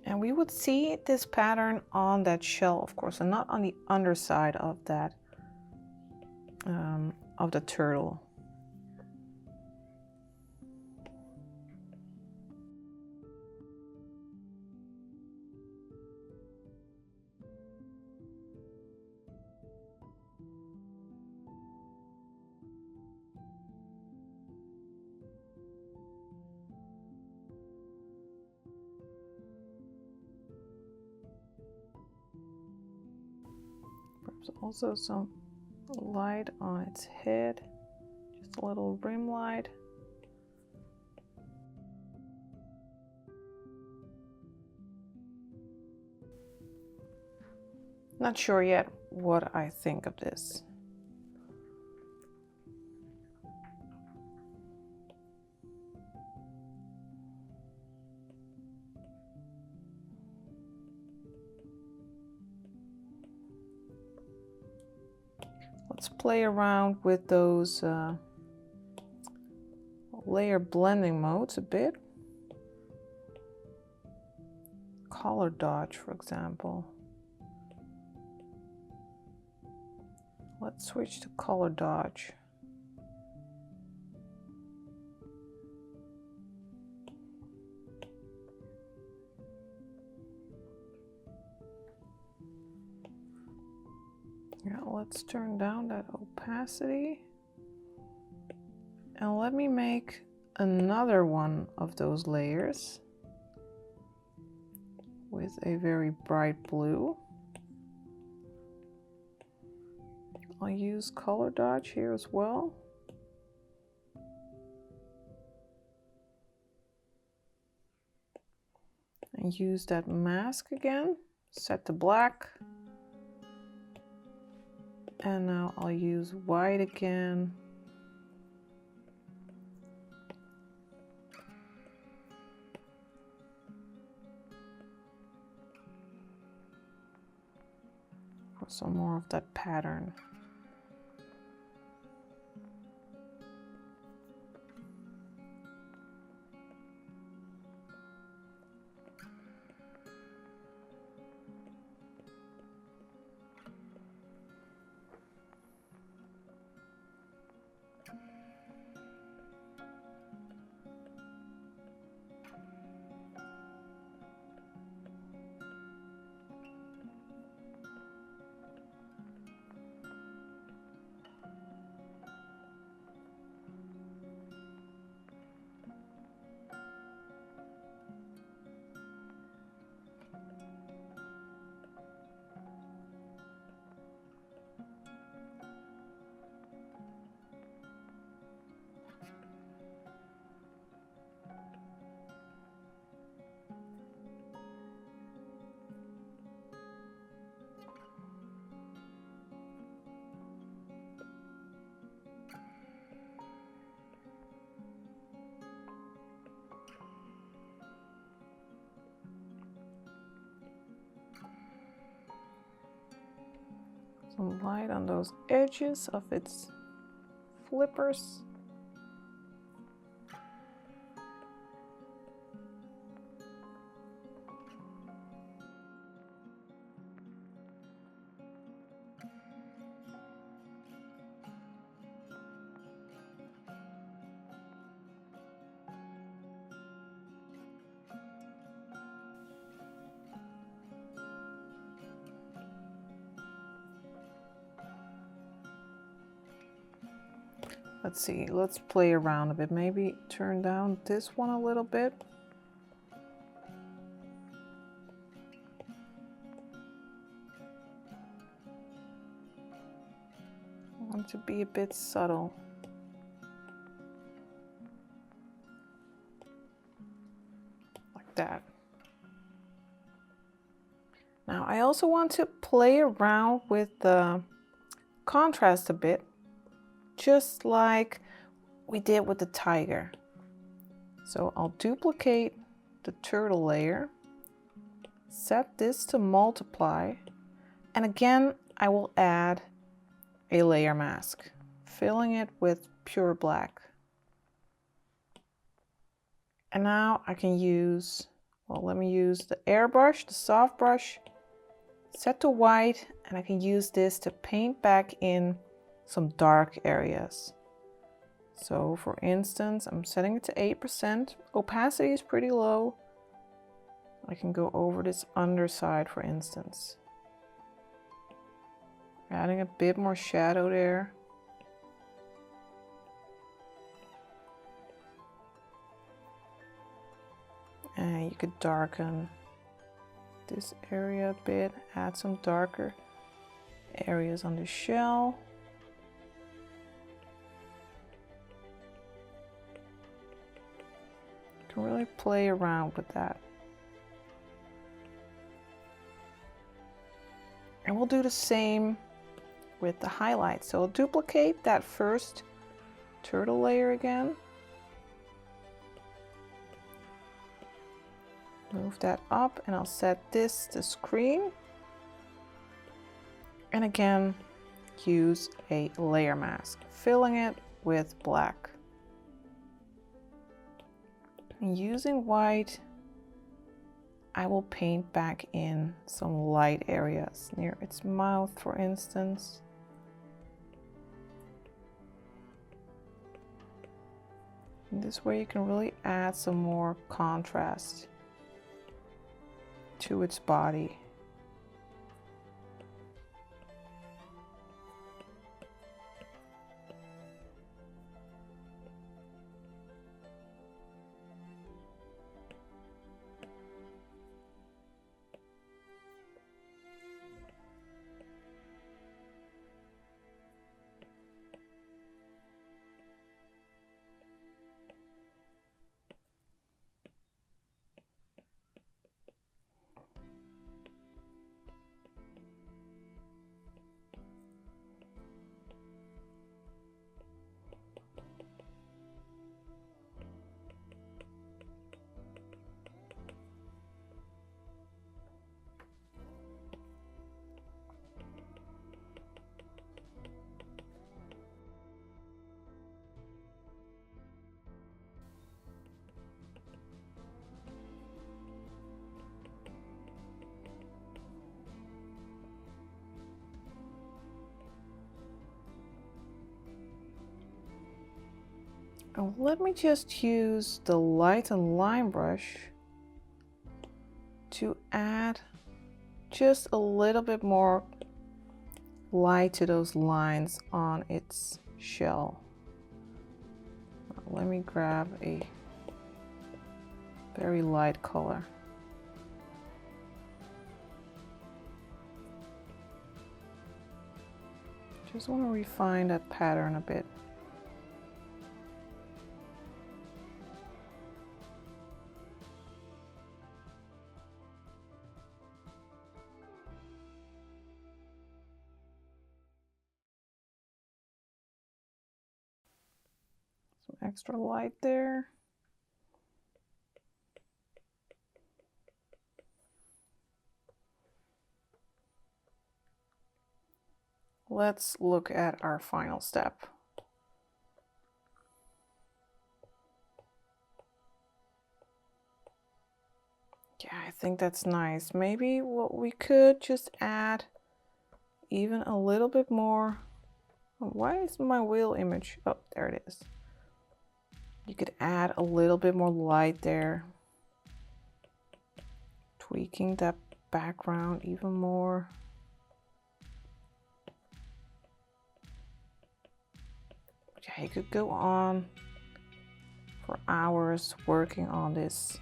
And we would see this pattern on that shell, of course, and not on the underside of that, of the turtle. Perhaps also some light on its head, just a little rim light. Not sure yet what I think of this. Let's play around with those layer blending modes a bit. Color dodge, for example. Let's switch to color dodge. Yeah, let's turn down that opacity. And let me make another one of those layers with a very bright blue. I'll use color dodge here as well. And use that mask again, set to black. And now I'll use white again. For some more of that pattern. Some light on those edges of its flippers. Let's see, let's play around a bit. Maybe turn down this one a little bit. I want to be a bit subtle. Like that. Now I also want to play around with the contrast a bit, just like we did with the tiger. So I'll duplicate the turtle layer, set this to multiply, and again I will add a layer mask, filling it with pure black. And now I can use, well, let me use the airbrush, the soft brush, set to white, and I can use this to paint back in some dark areas. So for instance, I'm setting it to 8%. Opacity is pretty low. I can go over this underside, for instance. Adding a bit more shadow there. And you could darken this area a bit, add some darker areas on the shell. You can really play around with that. And we'll do the same with the highlights. So I'll duplicate that first turtle layer again. Move that up and I'll set this to screen. And again, use a layer mask, filling it with black. And using white, I will paint back in some light areas near its mouth, for instance. And this way you can really add some more contrast to its body. And let me just use the light and line brush to add just a little bit more light to those lines on its shell. Let me grab a very light color. Just want to refine that pattern a bit. Some extra light there. let's look at our final step. Yeah, I think that's nice. Maybe what we could just add even a little bit more. Why is my wheel image? Oh, there it is. You could add a little bit more light there. Tweaking that background even more. Yeah, you could go on for hours working on this.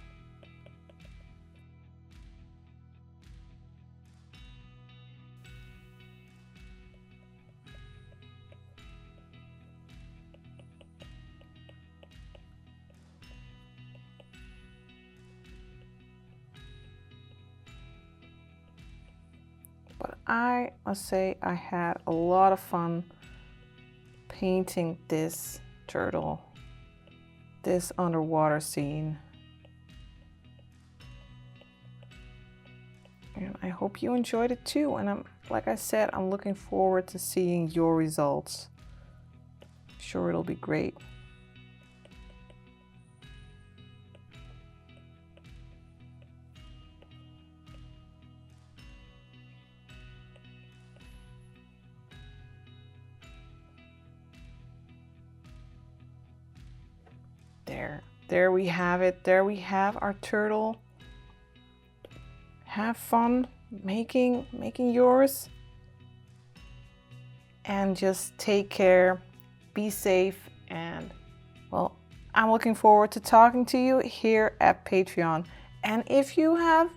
But I must say I had a lot of fun painting this turtle, this underwater scene. And I hope you enjoyed it too. And like I said, I'm looking forward to seeing your results. I'm sure it'll be great. There we have it. There we have our turtle. Have fun making yours. And just take care, be safe, and well, I'm looking forward to talking to you here at Patreon. And if you have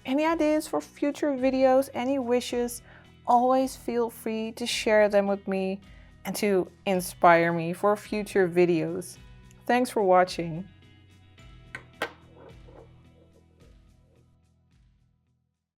any ideas for future videos, any wishes, always feel free to share them with me and to inspire me for future videos. Thanks for watching.